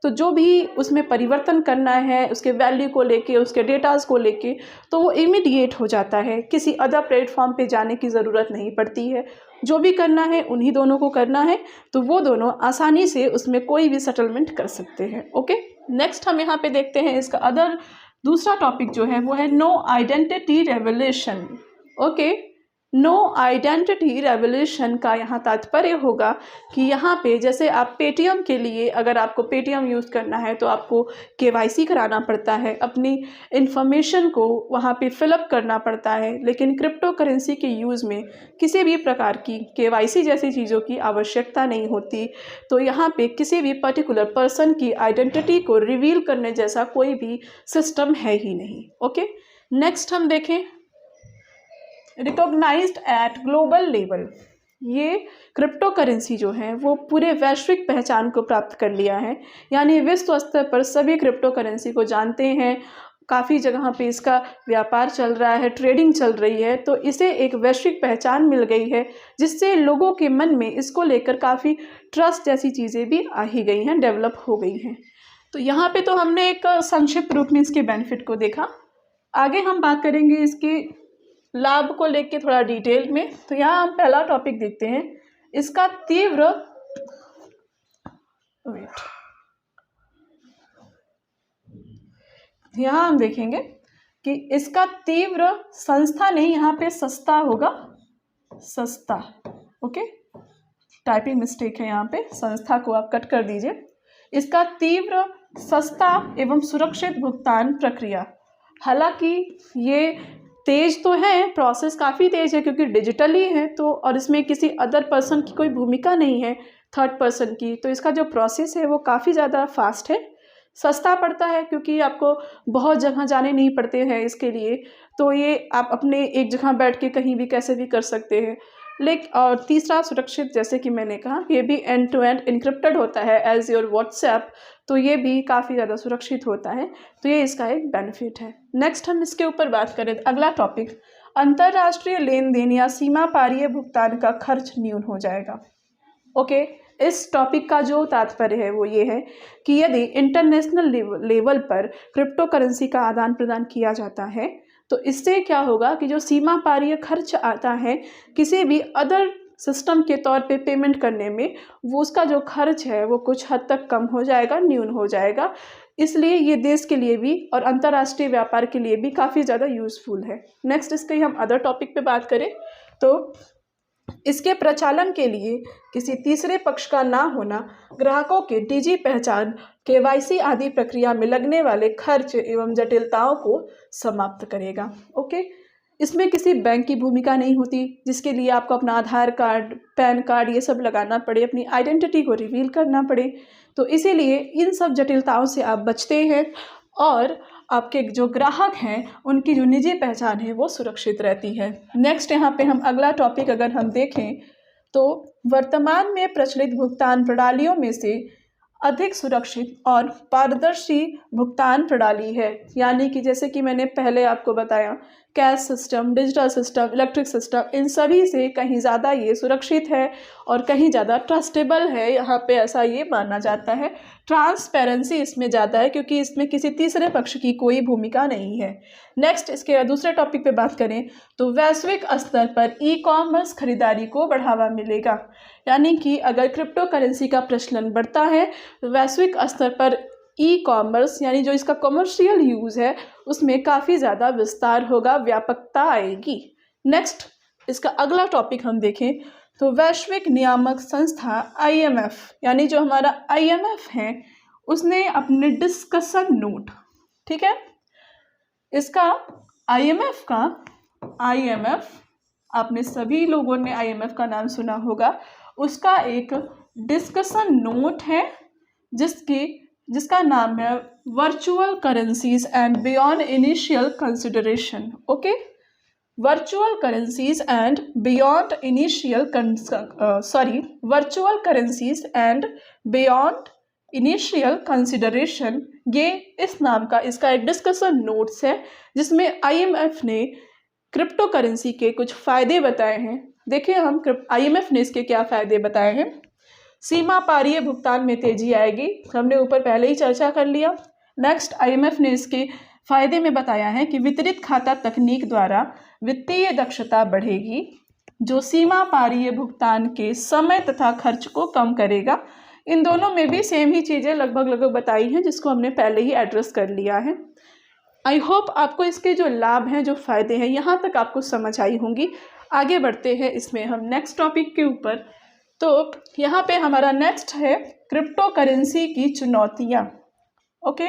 तो जो भी उसमें परिवर्तन करना है उसके वैल्यू को लेके, उसके डेटाज को लेके, तो वो इमीडिएट हो जाता है, किसी अदर प्लेटफॉर्म पे जाने की ज़रूरत नहीं पड़ती है। जो भी करना है उन्हीं दोनों को करना है, तो वो दोनों आसानी से उसमें कोई भी सेटलमेंट कर सकते हैं। ओके, नेक्स्ट हम यहाँ पे देखते हैं इसका दूसरा टॉपिक जो है वो है no identity revolution. Okay, no identity revolution का यहाँ तात्पर्य होगा कि यहाँ पे जैसे आप पेटीएम के लिए, अगर आपको पेटीएम यूज़ करना है तो आपको केवाईसी कराना पड़ता है, अपनी इन्फॉर्मेशन को वहाँ पे फिलअप करना पड़ता है। लेकिन क्रिप्टो करेंसी के यूज़ में किसी भी प्रकार की केवाईसी जैसी चीज़ों की आवश्यकता नहीं होती। तो यहाँ पे किसी भी पर्टिकुलर पर्सन की आइडेंटिटी को रिवील करने जैसा कोई भी सिस्टम है ही नहीं। ओके, नेक्स्ट हम देखें रिकॉग्नाइज्ड एट ग्लोबल लेवल। ये क्रिप्टो करेंसी जो है वो पूरे वैश्विक पहचान को प्राप्त कर लिया है, यानी विश्व स्तर पर सभी क्रिप्टो करेंसी को जानते हैं। काफ़ी जगह पे इसका व्यापार चल रहा है, ट्रेडिंग चल रही है, तो इसे एक वैश्विक पहचान मिल गई है, जिससे लोगों के मन में इसको लेकर काफ़ी ट्रस्ट जैसी चीज़ें भी आ ही गई हैं, डेवलप हो गई हैं। तो यहाँ पे तो हमने एक संक्षिप्त रूप में इसके बेनिफिट को देखा। आगे हम बात करेंगे इसके लाभ को लेके थोड़ा डिटेल में। तो यहाँ हम पहला टॉपिक देखते हैं, इसका तीव्र यहाँ हम देखेंगे कि इसका तीव्र संस्था नहीं, यहाँ पे सस्ता होगा, सस्ता। ओके, टाइपिंग मिस्टेक है यहाँ पे, संस्था को आप कट कर दीजिए। इसका तीव्र, सस्ता एवं सुरक्षित भुगतान प्रक्रिया। हालांकि ये तेज तो है, प्रोसेस काफ़ी तेज है क्योंकि डिजिटली है, तो और इसमें किसी अदर पर्सन की कोई भूमिका नहीं है, थर्ड पर्सन की, तो इसका जो प्रोसेस है वो काफ़ी ज़्यादा फास्ट है। सस्ता पड़ता है क्योंकि आपको बहुत जगह जाने नहीं पड़ते हैं इसके लिए, तो ये आप अपने एक जगह बैठ के कहीं भी कैसे भी कर सकते हैं। लेकिन और तीसरा सुरक्षित, जैसे कि मैंने कहा, ये भी एंड टू एंड इनक्रिप्टेड होता है एज योर व्हाट्सएप, तो ये भी काफ़ी ज़्यादा सुरक्षित होता है, तो ये इसका एक बेनिफिट है। नेक्स्ट हम इसके ऊपर बात करें, अगला टॉपिक, अंतर्राष्ट्रीय लेन देन या सीमा पारीय भुगतान का खर्च न्यून हो जाएगा। ओके, इस टॉपिक का जो तात्पर्य है वो ये है कि यदि इंटरनेशनल लेवल पर क्रिप्टो करेंसी का आदान प्रदान किया जाता है तो इससे क्या होगा कि जो सीमा पारीय खर्च आता है किसी भी अदर सिस्टम के तौर पे पेमेंट करने में, वो उसका जो खर्च है वो कुछ हद तक कम हो जाएगा, न्यून हो जाएगा। इसलिए ये देश के लिए भी और अंतर्राष्ट्रीय व्यापार के लिए भी काफ़ी ज़्यादा यूज़फुल है। नेक्स्ट इसके हम अदर टॉपिक पे बात करें तो इसके प्रचालन के लिए किसी तीसरे पक्ष का ना होना ग्राहकों के डिजी पहचान, केवाईसी आदि प्रक्रिया में लगने वाले खर्च एवं जटिलताओं को समाप्त करेगा। ओके, इसमें किसी बैंक की भूमिका नहीं होती जिसके लिए आपको अपना आधार कार्ड, पैन कार्ड ये सब लगाना पड़े, अपनी आइडेंटिटी को रिवील करना पड़े, तो इसीलिए इन सब जटिलताओं से आप बचते हैं और आपके जो ग्राहक हैं उनकी जो निजी पहचान है वो सुरक्षित रहती है। नेक्स्ट यहाँ पे हम अगला टॉपिक अगर हम देखें तो वर्तमान में प्रचलित भुगतान प्रणालियों में से अधिक सुरक्षित और पारदर्शी भुगतान प्रणाली है, यानी कि जैसे कि मैंने पहले आपको बताया, cash system, digital system, electric system, इन सभी से कहीं ज़्यादा ये सुरक्षित है और कहीं ज़्यादा ट्रस्टेबल है। यहाँ पे ऐसा ये माना जाता है। ट्रांसपेरेंसी इसमें ज़्यादा है क्योंकि इसमें किसी तीसरे पक्ष की कोई भूमिका नहीं है। नेक्स्ट इसके दूसरे टॉपिक पे बात करें तो वैश्विक स्तर पर ई कॉमर्स खरीदारी को बढ़ावा मिलेगा, यानी कि अगर क्रिप्टो करेंसी का प्रचलन बढ़ता है तो वैश्विक स्तर पर ई कॉमर्स यानी जो इसका कमर्शियल यूज़ है उसमें काफ़ी ज़्यादा विस्तार होगा, व्यापकता आएगी। नेक्स्ट इसका अगला टॉपिक हम देखें तो वैश्विक नियामक संस्था IMF, यानी जो हमारा IMF है, उसने अपने डिस्कशन नोट, ठीक है, इसका IMF आपने सभी लोगों ने IMF का नाम सुना होगा, उसका एक डिस्कशन नोट है जिसका नाम है virtual currencies and beyond initial consideration. Okay, virtual currencies and beyond initial consideration, ये इस नाम का इसका एक डिस्कशन नोट्स है जिसमें IMF ने क्रिप्टो करेंसी के कुछ फ़ायदे बताए हैं। देखिए हम IMF ने इसके क्या फ़ायदे बताए हैं। सीमा पारीय भुगतान में तेजी आएगी, हमने ऊपर पहले ही चर्चा कर लिया। नेक्स्ट IMF ने इसके फ़ायदे में बताया है कि वितरित खाता तकनीक द्वारा वित्तीय दक्षता बढ़ेगी जो सीमा पारीय भुगतान के समय तथा खर्च को कम करेगा। इन दोनों में भी सेम ही चीज़ें लगभग बताई हैं जिसको हमने पहले ही एड्रेस कर लिया है। आई होप आपको इसके जो लाभ हैं, जो फ़ायदे हैं, यहाँ तक आपको समझ आई होंगी। आगे बढ़ते हैं इसमें हम नेक्स्ट टॉपिक के ऊपर। तो यहाँ पे हमारा नेक्स्ट है क्रिप्टो करेंसी की चुनौतियाँ। ओके,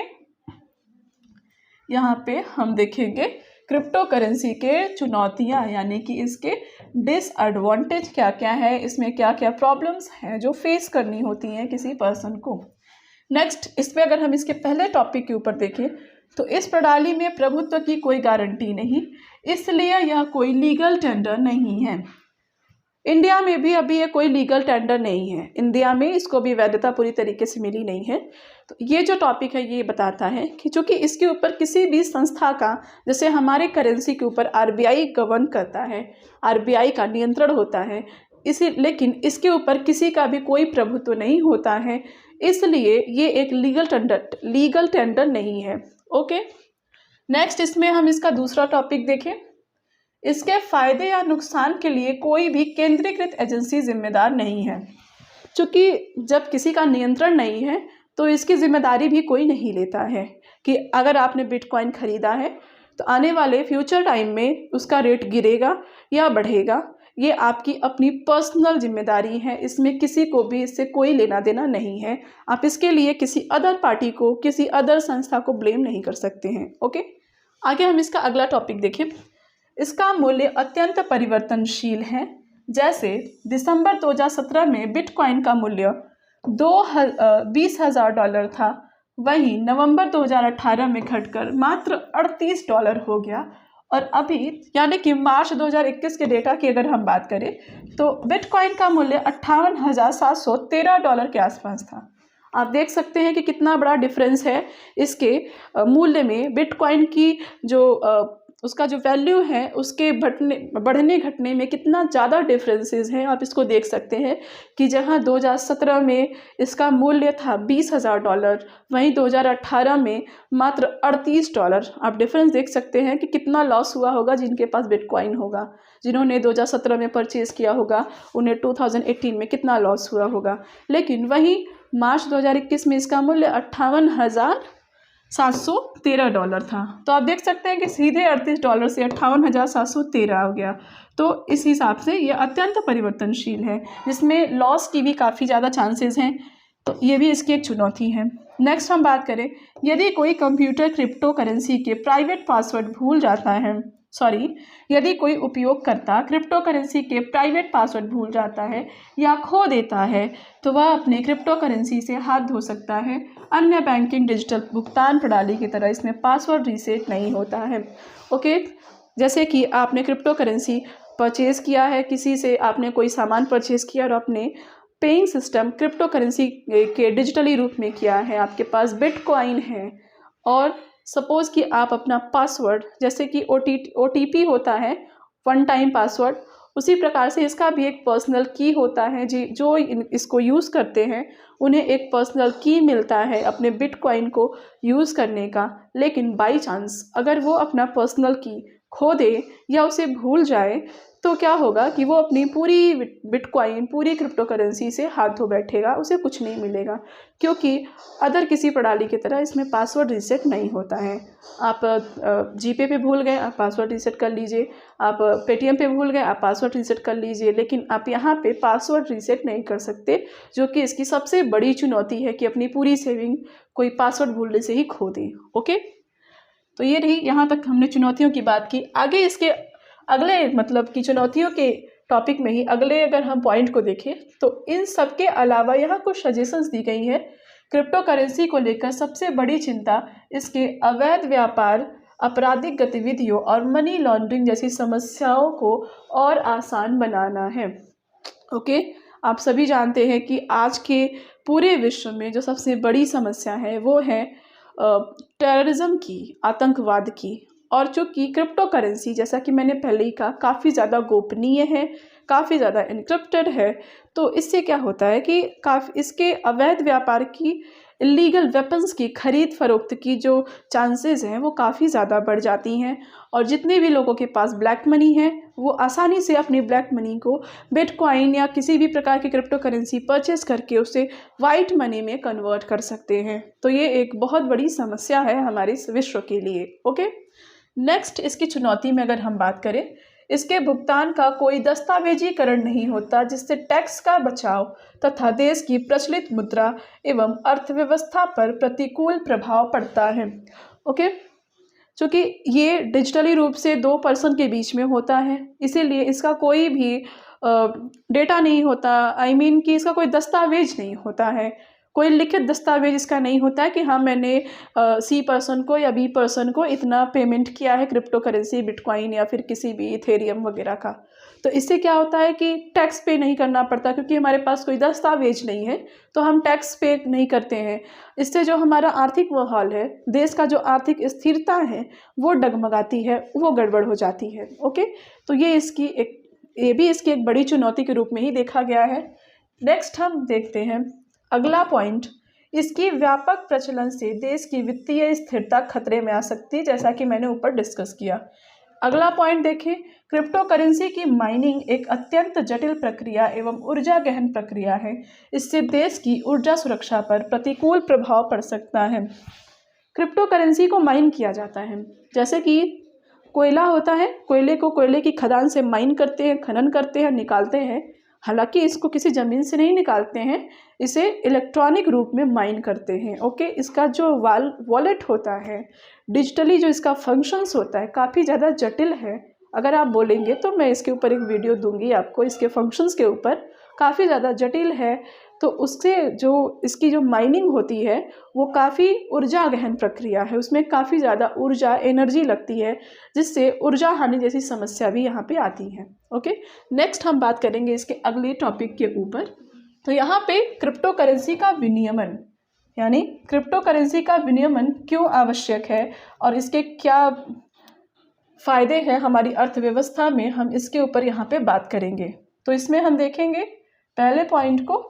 यहाँ पे हम देखेंगे क्रिप्टो करेंसी के चुनौतियाँ, यानी कि इसके डिसएडवांटेज क्या क्या है, इसमें क्या क्या प्रॉब्लम्स हैं जो फेस करनी होती हैं किसी पर्सन को। नेक्स्ट इसमें अगर हम इसके पहले टॉपिक के ऊपर देखें तो इस प्रणाली में प्रभुत्व की कोई गारंटी नहीं, इसलिए यह कोई लीगल टेंडर नहीं है। इंडिया में भी अभी ये कोई लीगल टेंडर नहीं है, इंडिया में इसको भी वैधता पूरी तरीके से मिली नहीं है। तो ये जो टॉपिक है ये बताता है कि चूँकि इसके ऊपर किसी भी संस्था का, जैसे हमारे करेंसी के ऊपर आरबीआई गवर्न करता है, आरबीआई का नियंत्रण होता है, लेकिन इसके ऊपर किसी का भी कोई प्रभुत्व नहीं होता है, इसलिए ये एक लीगल टेंडर नहीं है। ओके, नेक्स्ट इसमें हम इसका दूसरा टॉपिक देखें। इसके फायदे या नुकसान के लिए कोई भी केंद्रीकृत एजेंसी जिम्मेदार नहीं है। चूँकि जब किसी का नियंत्रण नहीं है तो इसकी जिम्मेदारी भी कोई नहीं लेता है कि अगर आपने बिटकॉइन खरीदा है तो आने वाले फ्यूचर टाइम में उसका रेट गिरेगा या बढ़ेगा, ये आपकी अपनी पर्सनल जिम्मेदारी है, इसमें किसी को भी इससे कोई लेना देना नहीं है। आप इसके लिए किसी अदर पार्टी को, किसी अदर संस्था को ब्लेम नहीं कर सकते हैं। ओके, आगे हम इसका अगला टॉपिक देखें। इसका मूल्य अत्यंत परिवर्तनशील है। जैसे दिसंबर 2017 में बिटकॉइन का मूल्य $20,000 था, वहीं नवंबर 2018 में घटकर मात्र $38 हो गया, और अभी यानी कि मार्च 2021 के डेटा की अगर हम बात करें तो बिटकॉइन का मूल्य $58,713 के आसपास था। आप देख सकते हैं कि कितना बड़ा डिफरेंस है इसके मूल्य में। बिटकॉइन की जो उसका जो वैल्यू है उसके बढ़ने घटने में कितना ज़्यादा डिफरेंसेस हैं, आप इसको देख सकते हैं कि जहां 2017 में इसका मूल्य था $20,000, वहीं 2018 में मात्र $38। आप डिफरेंस देख सकते हैं कि कितना लॉस हुआ होगा जिनके पास बिटकॉइन होगा, जिन्होंने 2017 में परचेज़ किया होगा, उन्हें 2018 में कितना लॉस हुआ होगा। लेकिन वहीं मार्च 2021 में इसका मूल्य $58,713 था। तो आप देख सकते हैं कि सीधे $38 से $58,713 हो गया। तो इस हिसाब से ये अत्यंत परिवर्तनशील है, जिसमें लॉस की भी काफ़ी ज़्यादा चांसेस हैं, तो ये भी इसकी एक चुनौती है। नेक्स्ट हम बात करें, यदि कोई कंप्यूटर क्रिप्टो करेंसी के प्राइवेट पासवर्ड भूल जाता है, यदि कोई उपयोगकर्ता क्रिप्टो करेंसी के प्राइवेट पासवर्ड भूल जाता है या खो देता है तो वह अपने क्रिप्टो करेंसी से हाथ धो सकता है। अन्य बैंकिंग डिजिटल भुगतान प्रणाली की तरह इसमें पासवर्ड रीसेट नहीं होता है। ओके, जैसे कि आपने क्रिप्टो करेंसी परचेज़ किया है, किसी से आपने कोई सामान परचेज़ किया और आपने पेइंग सिस्टम क्रिप्टो करेंसी के डिजिटली रूप में किया है, आपके पास बिटकॉइन है, और सपोज़ कि आप अपना पासवर्ड, जैसे कि OTP होता है, वन टाइम पासवर्ड, उसी प्रकार से इसका भी एक पर्सनल की होता है। जो इसको यूज़ करते हैं उन्हें एक पर्सनल की मिलता है अपने बिटकॉइन को यूज़ करने का। लेकिन बाई चांस अगर वो अपना पर्सनल की खो दे या उसे भूल जाए तो क्या होगा कि वो अपनी पूरी बिटकॉइन, पूरी क्रिप्टो करेंसी से हाथ धो बैठेगा, उसे कुछ नहीं मिलेगा, क्योंकि अदर किसी प्रणाली की तरह इसमें पासवर्ड रीसेट नहीं होता है। आप जीपे पे भूल गए, आप पासवर्ड रीसेट कर लीजिए, आप पेटीएम पे भूल गए, आप पासवर्ड रीसेट कर लीजिए, लेकिन आप यहाँ पे पासवर्ड रीसेट नहीं कर सकते, जो कि इसकी सबसे बड़ी चुनौती है कि अपनी पूरी सेविंग कोई पासवर्ड भूलने से ही खो दे। ओके, तो ये रही, यहाँ तक हमने चुनौतियों की बात की। आगे इसके अगले मतलब कि चुनौतियों के टॉपिक में ही अगले अगर हम पॉइंट को देखें तो इन सब के अलावा यहाँ कुछ सजेशंस दी गई हैं। क्रिप्टो करेंसी को लेकर सबसे बड़ी चिंता इसके अवैध व्यापार, आपराधिक गतिविधियों और मनी लॉन्ड्रिंग जैसी समस्याओं को और आसान बनाना है। ओके, आप सभी जानते हैं कि आज के पूरे विश्व में जो सबसे बड़ी समस्या है वो है टेररिज्म की, आतंकवाद की। और चूँकि क्रिप्टो करेंसी, जैसा कि मैंने पहले ही कहा, काफ़ी ज़्यादा गोपनीय है, काफ़ी ज़्यादा इनक्रिप्टेड है, तो इससे क्या होता है कि इसके अवैध व्यापार की, इलीगल वेपन्स की खरीद फरोख्त की जो चांसेस हैं वो काफ़ी ज़्यादा बढ़ जाती हैं। और जितने भी लोगों के पास ब्लैक मनी है वो आसानी से अपनी ब्लैक मनी को बिटकॉइन या किसी भी प्रकार की क्रिप्टो करेंसी परचेस करके उसे वाइट मनी में कन्वर्ट कर सकते हैं। तो ये एक बहुत बड़ी समस्या है हमारे इस विश्व के लिए। ओके, नेक्स्ट इसकी चुनौती में अगर हम बात करें, इसके भुगतान का कोई दस्तावेजीकरण नहीं होता, जिससे टैक्स का बचाव तथा देश की प्रचलित मुद्रा एवं अर्थव्यवस्था पर प्रतिकूल प्रभाव पड़ता है। ओके, चूँकि ये डिजिटली रूप से दो पर्सन के बीच में होता है, इसीलिए इसका कोई भी डेटा नहीं होता, आई मीन कि इसका कोई दस्तावेज नहीं होता है, कोई लिखित दस्तावेज इसका नहीं होता है कि हाँ मैंने सी पर्सन को या बी पर्सन को इतना पेमेंट किया है क्रिप्टो करेंसी, बिटकॉइन या फिर किसी भी इथेरियम वगैरह का। तो इससे क्या होता है कि टैक्स पे नहीं करना पड़ता, क्योंकि हमारे पास कोई दस्तावेज नहीं है तो हम टैक्स पे नहीं करते हैं। इससे जो हमारा आर्थिक माहौल है, देश का जो आर्थिक स्थिरता है वो डगमगाती है, वो गड़बड़ हो जाती है। ओके, तो ये भी इसकी एक बड़ी चुनौती के रूप में ही देखा गया है। नेक्स्ट हम देखते हैं अगला पॉइंट, इसकी व्यापक प्रचलन से देश की वित्तीय स्थिरता खतरे में आ सकती है, जैसा कि मैंने ऊपर डिस्कस किया। अगला पॉइंट देखें, क्रिप्टो करेंसी की माइनिंग एक अत्यंत जटिल प्रक्रिया एवं ऊर्जा गहन प्रक्रिया है। इससे देश की ऊर्जा सुरक्षा पर प्रतिकूल प्रभाव पड़ सकता है। क्रिप्टो करेंसी को माइन किया जाता है, जैसे कि कोयला होता है, कोयले को कोयले की खदान से माइन करते हैं, खनन करते हैं, निकालते हैं। हालांकि इसको किसी ज़मीन से नहीं निकालते हैं, इसे इलेक्ट्रॉनिक रूप में माइन करते हैं। ओके, इसका जो वॉलेट होता है, डिजिटली जो इसका फंक्शंस होता है, काफ़ी ज़्यादा जटिल है। अगर आप बोलेंगे तो मैं इसके ऊपर एक वीडियो दूंगी आपको, इसके फंक्शंस के ऊपर, काफ़ी ज़्यादा जटिल है। तो उससे जो इसकी जो माइनिंग होती है वो काफ़ी ऊर्जा गहन प्रक्रिया है, उसमें काफ़ी ज़्यादा ऊर्जा एनर्जी लगती है, जिससे ऊर्जा हानि जैसी समस्या भी यहाँ पे आती है। ओके, नेक्स्ट हम बात करेंगे इसके अगले टॉपिक के ऊपर। तो यहाँ पे क्रिप्टो करेंसी का विनियमन, यानी क्रिप्टो करेंसी का विनियमन क्यों आवश्यक है और इसके क्या फ़ायदे हैं हमारी अर्थव्यवस्था में, हम इसके ऊपर यहाँ पे बात करेंगे। तो इसमें हम देखेंगे पहले पॉइंट को,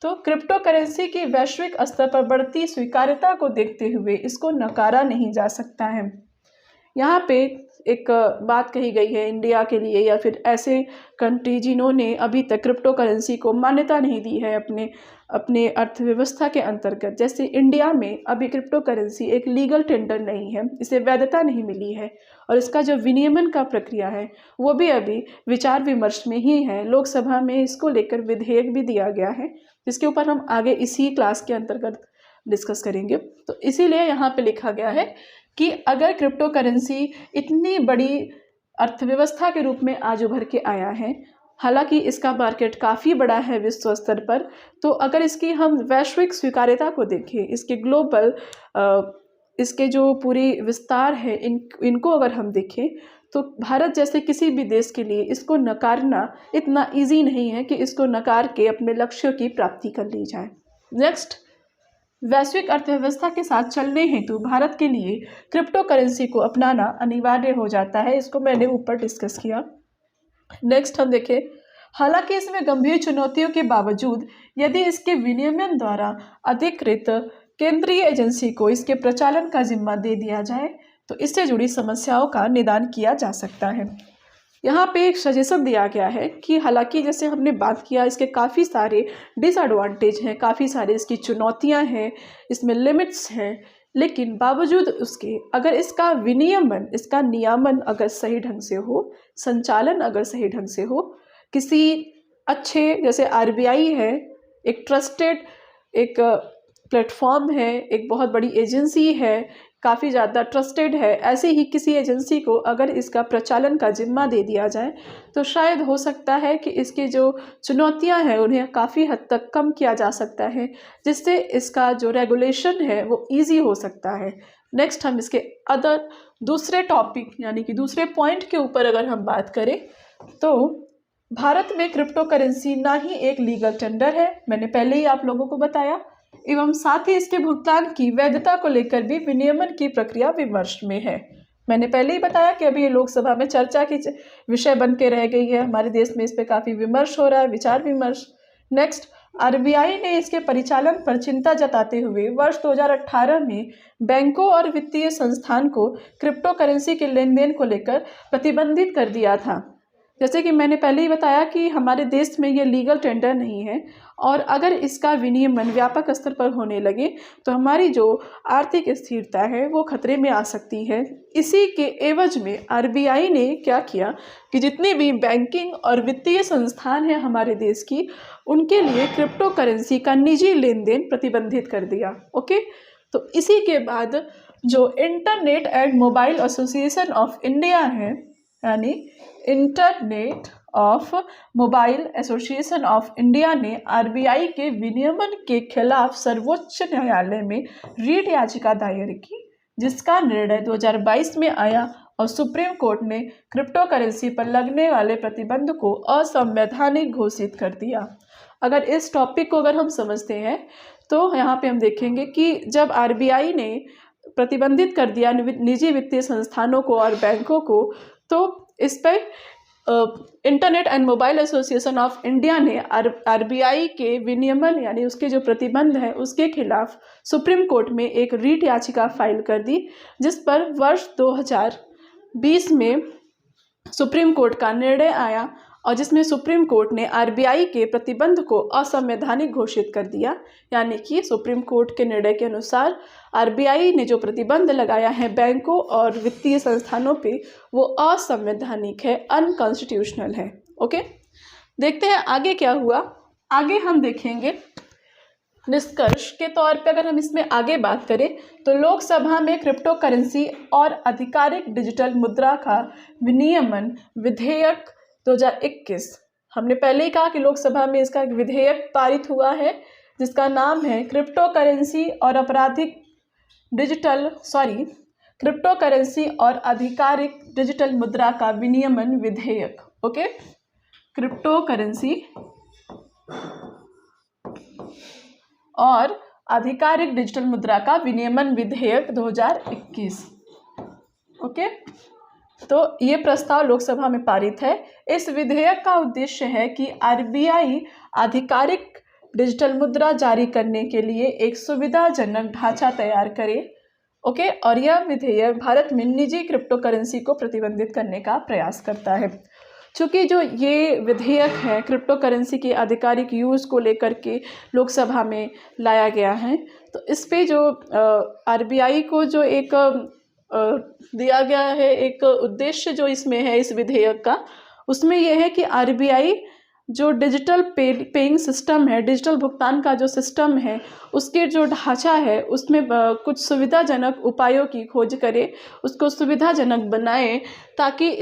तो क्रिप्टो करेंसी की वैश्विक स्तर पर बढ़ती स्वीकार्यता को देखते हुए इसको नकारा नहीं जा सकता है। यहाँ पे एक बात कही गई है इंडिया के लिए या फिर ऐसे कंट्री जिन्होंने अभी तक क्रिप्टो करेंसी को मान्यता नहीं दी है अपने अर्थव्यवस्था के अंतर्गत। जैसे इंडिया में अभी क्रिप्टो करेंसी एक लीगल टेंडर नहीं है, इसे वैधता नहीं मिली है, और इसका जो विनियमन का प्रक्रिया है वो भी अभी विचार विमर्श में ही है। लोकसभा में इसको लेकर विधेयक भी दिया गया है, जिसके ऊपर हम आगे इसी क्लास के अंतर्गत डिस्कस करेंगे। तो इसीलिए यहाँ पे लिखा गया है कि अगर क्रिप्टो करेंसी इतनी बड़ी अर्थव्यवस्था के रूप में आज उभर के आया है, हालांकि इसका मार्केट काफ़ी बड़ा है विश्व स्तर पर, तो अगर इसकी हम वैश्विक स्वीकार्यता को देखें, इसके ग्लोबल इसके जो पूरी विस्तार है, इनको अगर हम देखें, तो भारत जैसे किसी भी देश के लिए इसको नकारना इतना इजी नहीं है कि इसको नकार के अपने लक्ष्यों की प्राप्ति कर ली जाए। नेक्स्ट, वैश्विक अर्थव्यवस्था के साथ चलने हेतु भारत के लिए क्रिप्टो करेंसी को अपनाना अनिवार्य हो जाता है, इसको मैंने ऊपर डिस्कस किया। नेक्स्ट हम देखें, हालांकि इसमें गंभीर चुनौतियों के बावजूद यदि इसके विनियमन द्वारा अधिकृत केंद्रीय एजेंसी को इसके प्रचालन का जिम्मा दे दिया जाए तो इससे जुड़ी समस्याओं का निदान किया जा सकता है। यहाँ पे एक सजेशन दिया गया है कि हालांकि जैसे हमने बात किया, इसके काफ़ी सारे डिसएडवांटेज हैं, काफ़ी सारे इसकी चुनौतियाँ हैं, इसमें लिमिट्स हैं, लेकिन बावजूद उसके अगर इसका विनियमन, इसका नियामन अगर सही ढंग से हो, संचालन अगर सही ढंग से हो, किसी अच्छे, जैसे आरबीआई है, एक ट्रस्टेड एक प्लेटफॉर्म है, एक बहुत बड़ी एजेंसी है, काफ़ी ज़्यादा ट्रस्टेड है, ऐसे ही किसी एजेंसी को अगर इसका प्रचालन का जिम्मा दे दिया जाए तो शायद हो सकता है कि इसकी जो चुनौतियां हैं उन्हें काफ़ी हद तक कम किया जा सकता है, जिससे इसका जो रेगुलेशन है वो इजी हो सकता है। नेक्स्ट हम इसके दूसरे टॉपिक यानी कि दूसरे पॉइंट के ऊपर अगर हम बात करें, तो भारत में क्रिप्टो करेंसी ना ही एक लीगल टेंडर है, मैंने पहले ही आप लोगों को बताया, एवं साथ ही इसके भुगतान की वैधता को लेकर भी विनियमन की प्रक्रिया विमर्श में है। मैंने पहले ही बताया कि अभी ये लोकसभा में चर्चा की विषय बन के रह गई है, हमारे देश में इस पर काफ़ी विमर्श हो रहा है, विचार विमर्श। नेक्स्ट, आरबीआई ने इसके परिचालन पर चिंता जताते हुए वर्ष 2018 में बैंकों और वित्तीय संस्थान को क्रिप्टो करेंसी के लेन देन को लेकर प्रतिबंधित कर दिया था। जैसे कि मैंने पहले ही बताया कि हमारे देश में ये लीगल टेंडर नहीं है, और अगर इसका विनियमन व्यापक स्तर पर होने लगे तो हमारी जो आर्थिक स्थिरता है वो खतरे में आ सकती है। इसी के एवज में आरबीआई ने क्या किया कि जितनी भी बैंकिंग और वित्तीय संस्थान हैं हमारे देश की, उनके लिए क्रिप्टो करेंसी का निजी लेन देन प्रतिबंधित कर दिया। ओके, तो इसी के बाद जो internet and mobile association of India है, यानी internet of mobile association of India ने आरबीआई के विनियमन के खिलाफ सर्वोच्च न्यायालय में रीट याचिका दायर की, जिसका निर्णय 2022 में आया और सुप्रीम कोर्ट ने क्रिप्टो करेंसी पर लगने वाले प्रतिबंध को असंवैधानिक घोषित कर दिया। अगर इस टॉपिक को अगर हम समझते हैं तो यहाँ पे हम देखेंगे कि जब आरबीआई ने प्रतिबंधित कर दिया निजी वित्तीय संस्थानों को और बैंकों को, तो इस पर internet and mobile association of India ने आरबीआई के विनियमन यानी उसके जो प्रतिबंध है उसके खिलाफ सुप्रीम कोर्ट में एक रीट याचिका फाइल कर दी, जिस पर वर्ष 2020 में सुप्रीम कोर्ट का निर्णय आया और जिसमें सुप्रीम कोर्ट ने आरबीआई के प्रतिबंध को असंवैधानिक घोषित कर दिया। यानी कि सुप्रीम कोर्ट के निर्णय के अनुसार आरबीआई ने जो प्रतिबंध लगाया है बैंकों और वित्तीय संस्थानों पे, वो असंवैधानिक है, अनकॉन्स्टिट्यूशनल है। ओके, देखते हैं आगे क्या हुआ। आगे हम देखेंगे निष्कर्ष के तौर पे अगर हम इसमें आगे बात करें तो लोकसभा में क्रिप्टो करेंसी और आधिकारिक डिजिटल मुद्रा का विनियमन विधेयक 2021, हमने पहले ही कहा कि लोकसभा में इसका एक विधेयक पारित हुआ है जिसका नाम है क्रिप्टो करेंसी और आधिकारिक डिजिटल मुद्रा का विनियमन विधेयक। ओके, क्रिप्टो करेंसी और आधिकारिक डिजिटल मुद्रा का विनियमन विधेयक 2021। ओके, तो ये प्रस्ताव लोकसभा में पारित है। इस विधेयक का उद्देश्य है कि आरबीआई आधिकारिक डिजिटल मुद्रा जारी करने के लिए एक सुविधाजनक ढांचा तैयार करे। ओके, और यह विधेयक भारत में निजी क्रिप्टो करेंसी को प्रतिबंधित करने का प्रयास करता है। चूँकि जो ये विधेयक है क्रिप्टो करेंसी के आधिकारिक यूज़ को लेकर के लोकसभा में लाया गया है, तो इस पे जो आरबीआई को जो एक दिया गया है एक उद्देश्य जो इसमें है इस विधेयक का, उसमें यह है कि आरबीआई जो डिजिटल पेइंग सिस्टम है, डिजिटल भुगतान का जो सिस्टम है, उसके जो ढांचा है उसमें कुछ सुविधाजनक उपायों की खोज करे, उसको सुविधाजनक बनाए ताकि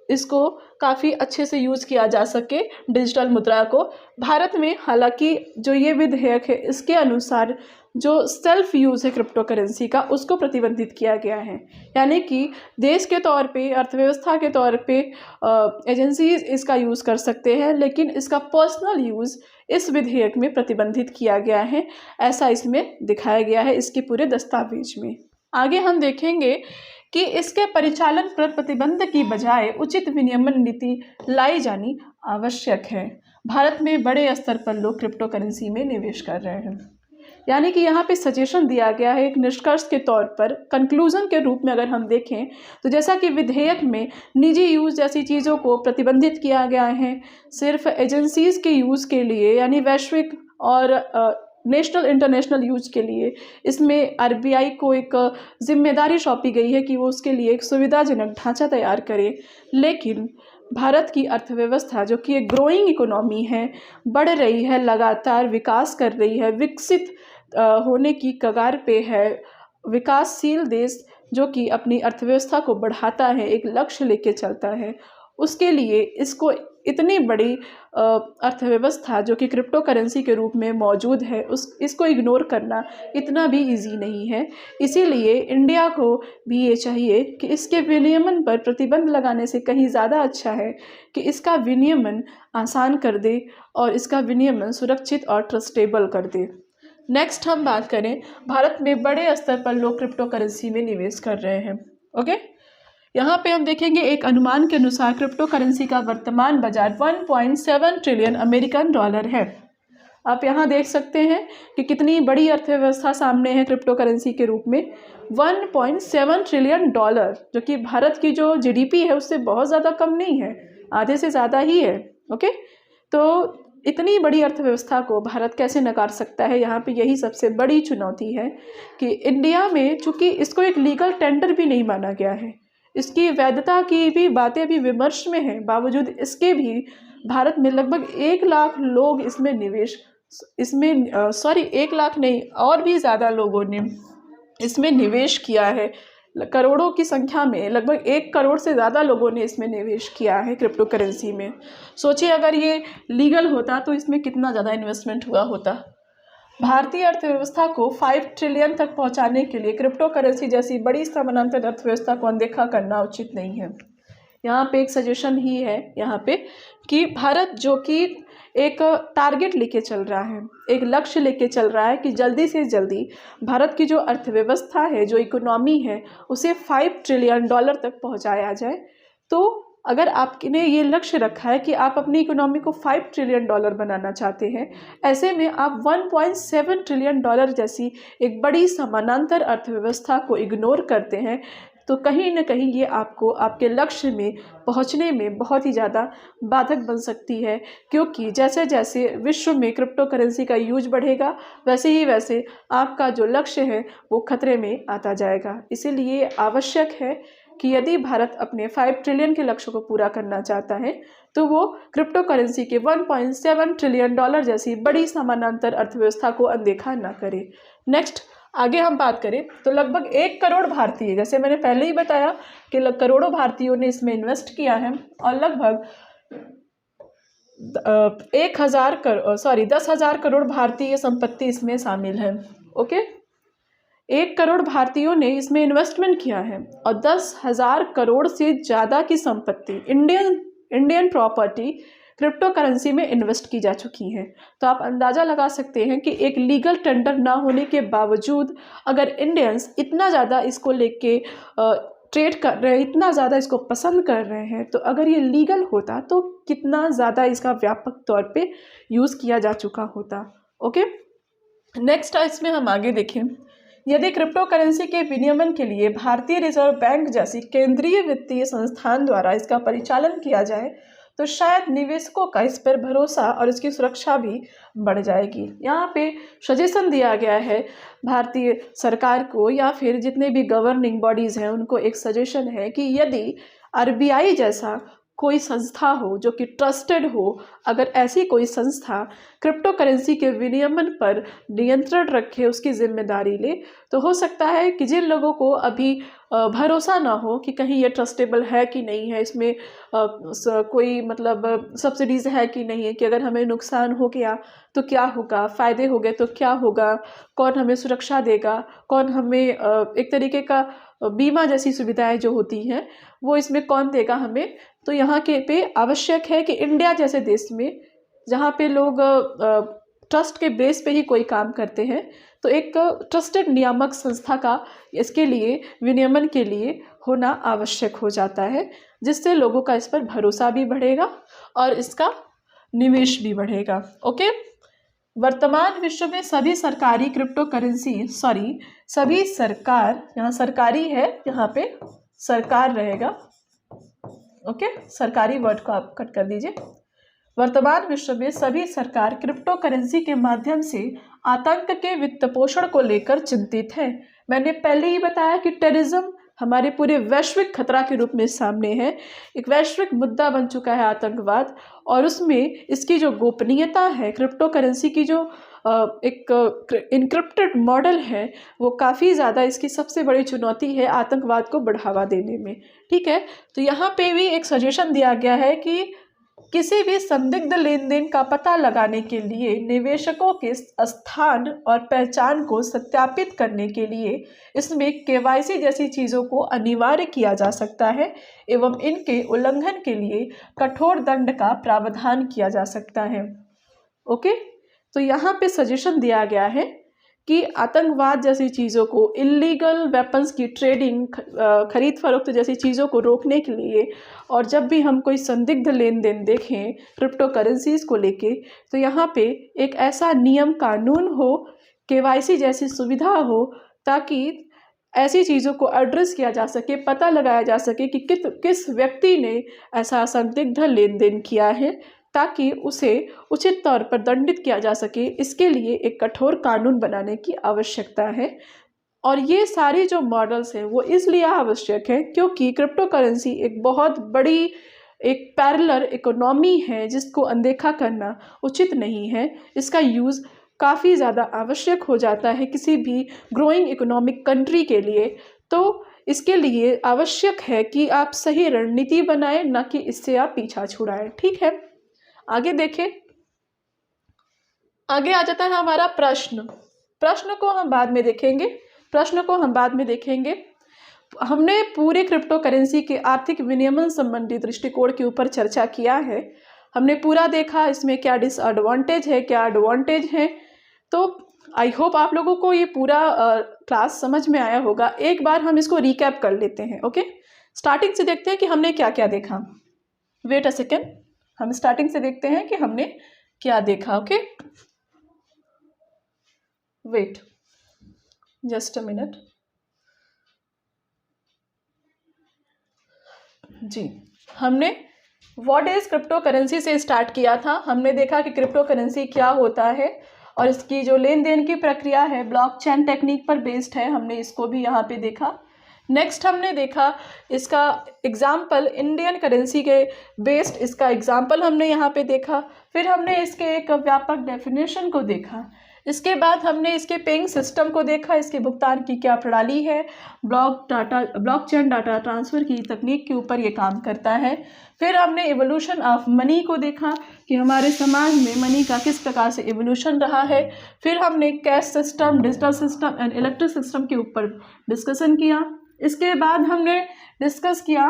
इसको काफ़ी अच्छे से यूज़ किया जा सके डिजिटल मुद्रा को। भारत में हालांकि जो ये विधेयक है इसके अनुसार जो सेल्फ यूज़ है क्रिप्टो करेंसी का उसको प्रतिबंधित किया गया है, यानी कि देश के तौर पे, अर्थव्यवस्था के तौर पे एजेंसीज इसका यूज़ कर सकते हैं, लेकिन इसका पर्सनल यूज़ इस विधेयक में प्रतिबंधित किया गया है, ऐसा इसमें दिखाया गया है इसके पूरे दस्तावेज में। आगे हम देखेंगे कि इसके परिचालन पर प्रतिबंध की बजाय उचित विनियमन नीति लाई जानी आवश्यक है। भारत में बड़े स्तर पर लोग क्रिप्टो करेंसी में निवेश कर रहे हैं, यानी कि यहाँ पे सजेशन दिया गया है एक निष्कर्ष के तौर पर, कंक्लूजन के रूप में अगर हम देखें तो जैसा कि विधेयक में निजी यूज़ जैसी चीज़ों को प्रतिबंधित किया गया है, सिर्फ एजेंसीज़ के यूज़ के लिए यानी वैश्विक और नेशनल इंटरनेशनल यूज के लिए इसमें आरबीआई को एक जिम्मेदारी सौंपी गई है कि वो उसके लिए एक सुविधाजनक ढांचा तैयार करे। लेकिन भारत की अर्थव्यवस्था जो कि एक ग्रोइंग इकोनॉमी है, बढ़ रही है, लगातार विकास कर रही है, विकसित होने की कगार पे है, विकासशील देश जो कि अपनी अर्थव्यवस्था को बढ़ाता है, एक लक्ष्य लेके चलता है, उसके लिए इसको इतनी बड़ी अर्थव्यवस्था जो कि क्रिप्टो करेंसी के रूप में मौजूद है इसको इग्नोर करना इतना भी इजी नहीं है। इसीलिए इंडिया को भी ये चाहिए कि इसके विनियमन पर प्रतिबंध लगाने से कहीं ज़्यादा अच्छा है कि इसका विनियमन आसान कर दे और इसका विनियमन सुरक्षित और ट्रस्टेबल कर दे। नेक्स्ट हम बात करें, भारत में बड़े स्तर पर लोग क्रिप्टो करेंसी में निवेश कर रहे हैं। ओके, यहाँ पे हम देखेंगे एक अनुमान के अनुसार क्रिप्टो करेंसी का वर्तमान बाजार 1.7 ट्रिलियन अमेरिकन डॉलर है। आप यहाँ देख सकते हैं कि कितनी बड़ी अर्थव्यवस्था सामने है क्रिप्टो करेंसी के रूप में। 1.7 ट्रिलियन डॉलर जो कि भारत की जो जीडीपी है उससे बहुत ज़्यादा कम नहीं है, आधे से ज़्यादा ही है। ओके, तो इतनी बड़ी अर्थव्यवस्था को भारत कैसे नकार सकता है? यहाँ पे यही सबसे बड़ी चुनौती है कि इंडिया में चूँकि इसको एक लीगल टेंडर भी नहीं माना गया है, इसकी वैधता की भी बातें अभी विमर्श में हैं, बावजूद इसके भी भारत में लगभग 1 लाख लोग इसमें 1 लाख नहीं, और भी ज़्यादा लोगों ने इसमें निवेश किया है। करोड़ों की संख्या में लगभग 1 करोड़ से ज़्यादा लोगों ने इसमें निवेश किया है क्रिप्टो करेंसी में। सोचिए अगर ये लीगल होता तो इसमें कितना ज़्यादा इन्वेस्टमेंट हुआ होता। भारतीय अर्थव्यवस्था को 5 ट्रिलियन तक पहुंचाने के लिए क्रिप्टो करेंसी जैसी बड़ी समानांतर अर्थव्यवस्था को अनदेखा करना उचित नहीं है। यहाँ पे एक सजेशन ही है यहाँ पे कि भारत जो कि एक टारगेट लेके चल रहा है, एक लक्ष्य लेके चल रहा है कि जल्दी से जल्दी भारत की जो अर्थव्यवस्था है, जो इकोनॉमी है, उसे 5 ट्रिलियन डॉलर तक पहुंचाया जाए। तो अगर आपने ये लक्ष्य रखा है कि आप अपनी इकोनॉमी को 5 ट्रिलियन डॉलर बनाना चाहते हैं, ऐसे में आप 1.7 ट्रिलियन डॉलर जैसी एक बड़ी समानांतर अर्थव्यवस्था को इग्नोर करते हैं, तो कहीं ना कहीं ये आपको आपके लक्ष्य में पहुंचने में बहुत ही ज़्यादा बाधक बन सकती है। क्योंकि जैसे जैसे विश्व में क्रिप्टो करेंसी का यूज बढ़ेगा, वैसे आपका जो लक्ष्य है वो खतरे में आता जाएगा। इसीलिए आवश्यक है कि यदि भारत अपने 5 ट्रिलियन के लक्ष्य को पूरा करना चाहता है तो वो क्रिप्टो करेंसी के 1.7 ट्रिलियन डॉलर जैसी बड़ी समानांतर अर्थव्यवस्था को अनदेखा ना करे। नेक्स्ट आगे हम बात करें तो लगभग 1 करोड़ भारतीय, जैसे मैंने पहले ही बताया कि करोड़ों भारतीयों ने इसमें इन्वेस्ट किया है और लगभग 10,000 करोड़ भारतीय संपत्ति इसमें शामिल है। ओके, 1 करोड़ भारतीयों ने इसमें इन्वेस्टमेंट किया है और 10,000 करोड़ से ज़्यादा की संपत्ति इंडियन प्रॉपर्टी क्रिप्टो करेंसी में इन्वेस्ट की जा चुकी है। तो आप अंदाज़ा लगा सकते हैं कि एक लीगल टेंडर ना होने के बावजूद अगर इंडियंस इतना ज़्यादा इसको लेके ट्रेड कर रहे हैं, इतना ज़्यादा इसको पसंद कर रहे हैं, तो अगर ये लीगल होता तो कितना ज़्यादा इसका व्यापक तौर पे यूज़ किया जा चुका होता। ओके, नेक्स्ट इसमें हम आगे देखें, यदि क्रिप्टो करेंसी के विनियमन के लिए भारतीय रिजर्व बैंक जैसी केंद्रीय वित्तीय संस्थान द्वारा इसका परिचालन किया जाए तो शायद निवेशकों का इस पर भरोसा और इसकी सुरक्षा भी बढ़ जाएगी। यहाँ पे सजेशन दिया गया है भारतीय सरकार को या फिर जितने भी गवर्निंग बॉडीज़ हैं उनको एक सजेशन है कि यदि आरबीआई जैसा कोई संस्था हो जो कि ट्रस्टेड हो, अगर ऐसी कोई संस्था क्रिप्टो करेंसी के विनियमन पर नियंत्रण रखे, उसकी जिम्मेदारी ले, तो हो सकता है कि जिन लोगों को अभी भरोसा ना हो कि कहीं ये ट्रस्टेबल है कि नहीं है, इसमें कोई मतलब सब्सिडीज़ है कि नहीं है, कि अगर हमें नुकसान हो गया तो क्या होगा, फ़ायदे हो गए तो क्या होगा, कौन हमें सुरक्षा देगा, कौन हमें एक तरीके का बीमा जैसी सुविधाएं जो होती हैं वो इसमें कौन देगा हमें। तो यहाँ के पे आवश्यक है कि इंडिया जैसे देश में जहाँ पे लोग ट्रस्ट के बेस पे ही कोई काम करते हैं, तो एक ट्रस्टेड नियामक संस्था का इसके लिए विनियमन के लिए होना आवश्यक हो जाता है, जिससे लोगों का इस पर भरोसा भी बढ़ेगा और इसका निवेश भी बढ़ेगा। ओके, वर्तमान विश्व में सभी सरकारी क्रिप्टो करेंसी सभी सरकार, यहाँ सरकारी है, यहाँ पे सरकार रहेगा। ओके, सरकारी वर्ड को आप कट कर दीजिए। वर्तमान विश्व में सभी सरकार क्रिप्टो करेंसी के माध्यम से आतंक के वित्त पोषण को लेकर चिंतित है। मैंने पहले ही बताया कि टेररिज्म हमारे पूरे वैश्विक खतरा के रूप में सामने है, एक वैश्विक मुद्दा बन चुका है आतंकवाद, और उसमें इसकी जो गोपनीयता है, क्रिप्टो करेंसी की जो एक इनक्रिप्टेड मॉडल है, वो काफ़ी ज़्यादा इसकी सबसे बड़ी चुनौती है आतंकवाद को बढ़ावा देने में। ठीक है, तो यहाँ पे भी एक सजेशन दिया गया है कि किसी भी संदिग्ध लेन देन का पता लगाने के लिए निवेशकों के स्थान और पहचान को सत्यापित करने के लिए इसमें केवाईसी जैसी चीज़ों को अनिवार्य किया जा सकता है एवं इनके उल्लंघन के लिए कठोर दंड का प्रावधान किया जा सकता है। ओके, तो यहाँ पे सजेशन दिया गया है कि आतंकवाद जैसी चीज़ों को, इलीगल वेपन्स की ट्रेडिंग, खरीद फरोख्त जैसी चीज़ों को रोकने के लिए, और जब भी हम कोई संदिग्ध लेन देन देखें क्रिप्टो करेंसीज़ को लेके, तो यहाँ पे एक ऐसा नियम कानून हो, केवाईसी जैसी सुविधा हो, ताकि ऐसी चीज़ों को एड्रेस किया जा सके, पता लगाया जा सके कि किस व्यक्ति ने ऐसा संदिग्ध लेन देन किया है, ताकि उसे उचित तौर पर दंडित किया जा सके। इसके लिए एक कठोर कानून बनाने की आवश्यकता है। और ये सारी जो मॉडल्स हैं वो इसलिए आवश्यक है क्योंकि क्रिप्टो करेंसी एक बहुत बड़ी एक पैरेलल इकोनॉमी है जिसको अनदेखा करना उचित नहीं है। इसका यूज़ काफ़ी ज़्यादा आवश्यक हो जाता है किसी भी ग्रोइंग इकोनॉमिक कंट्री के लिए। तो इसके लिए आवश्यक है कि आप सही रणनीति बनाएं, ना कि इससे आप पीछा छुड़ाएं। ठीक है, आगे देखें। आगे आ जाता है हमारा प्रश्न को हम बाद में देखेंगे। हमने पूरे क्रिप्टो करेंसी के आर्थिक विनियमन संबंधी दृष्टिकोण के ऊपर चर्चा किया है। हमने पूरा देखा इसमें क्या डिसएडवांटेज है, क्या एडवांटेज है। तो आई होप आप लोगों को ये पूरा क्लास समझ में आया होगा। एक बार हम इसको रिकैप कर लेते हैं। ओके, स्टार्टिंग से देखते हैं कि हमने क्या क्या देखा। वेट अ सेकेंड, हम स्टार्टिंग से देखते हैं कि हमने क्या देखा। Okay, wait just a minute. जी, हमने व्हाट इज क्रिप्टो करेंसी से स्टार्ट किया था। हमने देखा कि क्रिप्टो करेंसी क्या होता है और इसकी जो लेन देन की प्रक्रिया है ब्लॉकचेन टेक्निक पर बेस्ड है। हमने इसको भी यहाँ पे देखा। नेक्स्ट हमने देखा इसका एग्जाम्पल, इंडियन करेंसी के बेस्ड इसका एग्जाम्पल हमने यहाँ पे देखा। फिर हमने इसके एक व्यापक डेफिनेशन को देखा। इसके बाद हमने इसके पेइंग सिस्टम को देखा, इसके भुगतान की क्या प्रणाली है, ब्लॉकचेन डाटा ट्रांसफ़र की तकनीक के ऊपर ये काम करता है। फिर हमने एवोल्यूशन ऑफ मनी को देखा कि हमारे समाज में मनी का किस प्रकार से एवोल्यूशन रहा है। फिर हमने cash system, digital system and electric system के ऊपर डिस्कशन किया। इसके बाद हमने डिस्कस किया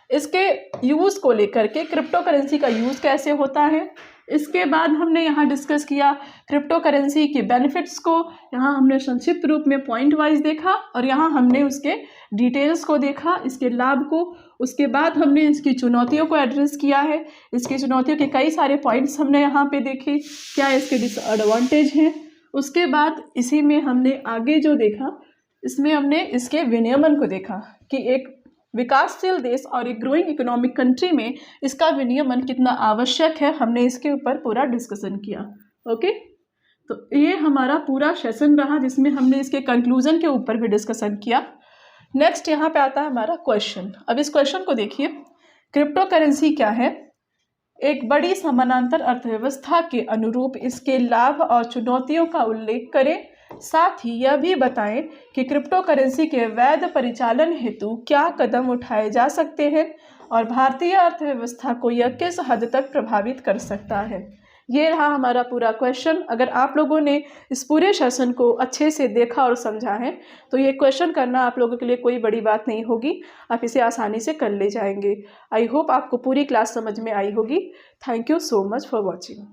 इसके यूज़ को लेकर के, क्रिप्टो करेंसी का यूज़ कैसे होता है। इसके बाद हमने यहाँ डिस्कस किया क्रिप्टो करेंसी के बेनिफिट्स को। यहाँ हमने संक्षिप्त रूप में पॉइंट वाइज देखा और यहाँ हमने उसके डिटेल्स को देखा, इसके लाभ को। उसके बाद हमने इसकी चुनौतियों को एड्रेस किया है। इसकी चुनौतियों के कई सारे पॉइंट्स हमने यहाँ पे देखे, क्या इसके डिसएडवांटेज हैं। उसके बाद इसी में हमने आगे जो देखा, इसमें हमने इसके विनियमन को देखा कि एक विकासशील देश और एक ग्रोइंग इकोनॉमिक कंट्री में इसका विनियमन कितना आवश्यक है। हमने इसके ऊपर पूरा डिस्कशन किया। ओके, तो ये हमारा पूरा सेशन रहा जिसमें हमने इसके कंक्लूजन के ऊपर भी डिस्कशन किया। नेक्स्ट यहाँ पे आता है हमारा क्वेश्चन। अब इस क्वेश्चन को देखिए, क्रिप्टो करेंसी क्या है। एक बड़ी समानांतर अर्थव्यवस्था के अनुरूप इसके लाभ और चुनौतियों का उल्लेख करें। साथ ही यह भी बताएं कि क्रिप्टो करेंसी के वैध परिचालन हेतु क्या कदम उठाए जा सकते हैं और भारतीय अर्थव्यवस्था को यह किस हद तक प्रभावित कर सकता है। ये रहा हमारा पूरा क्वेश्चन। अगर आप लोगों ने इस पूरे सेशन को अच्छे से देखा और समझा है तो ये क्वेश्चन करना आप लोगों के लिए कोई बड़ी बात नहीं होगी, आप इसे आसानी से कर ले जाएंगे। आई होप आपको पूरी क्लास समझ में आई होगी। Thank you so much for watching.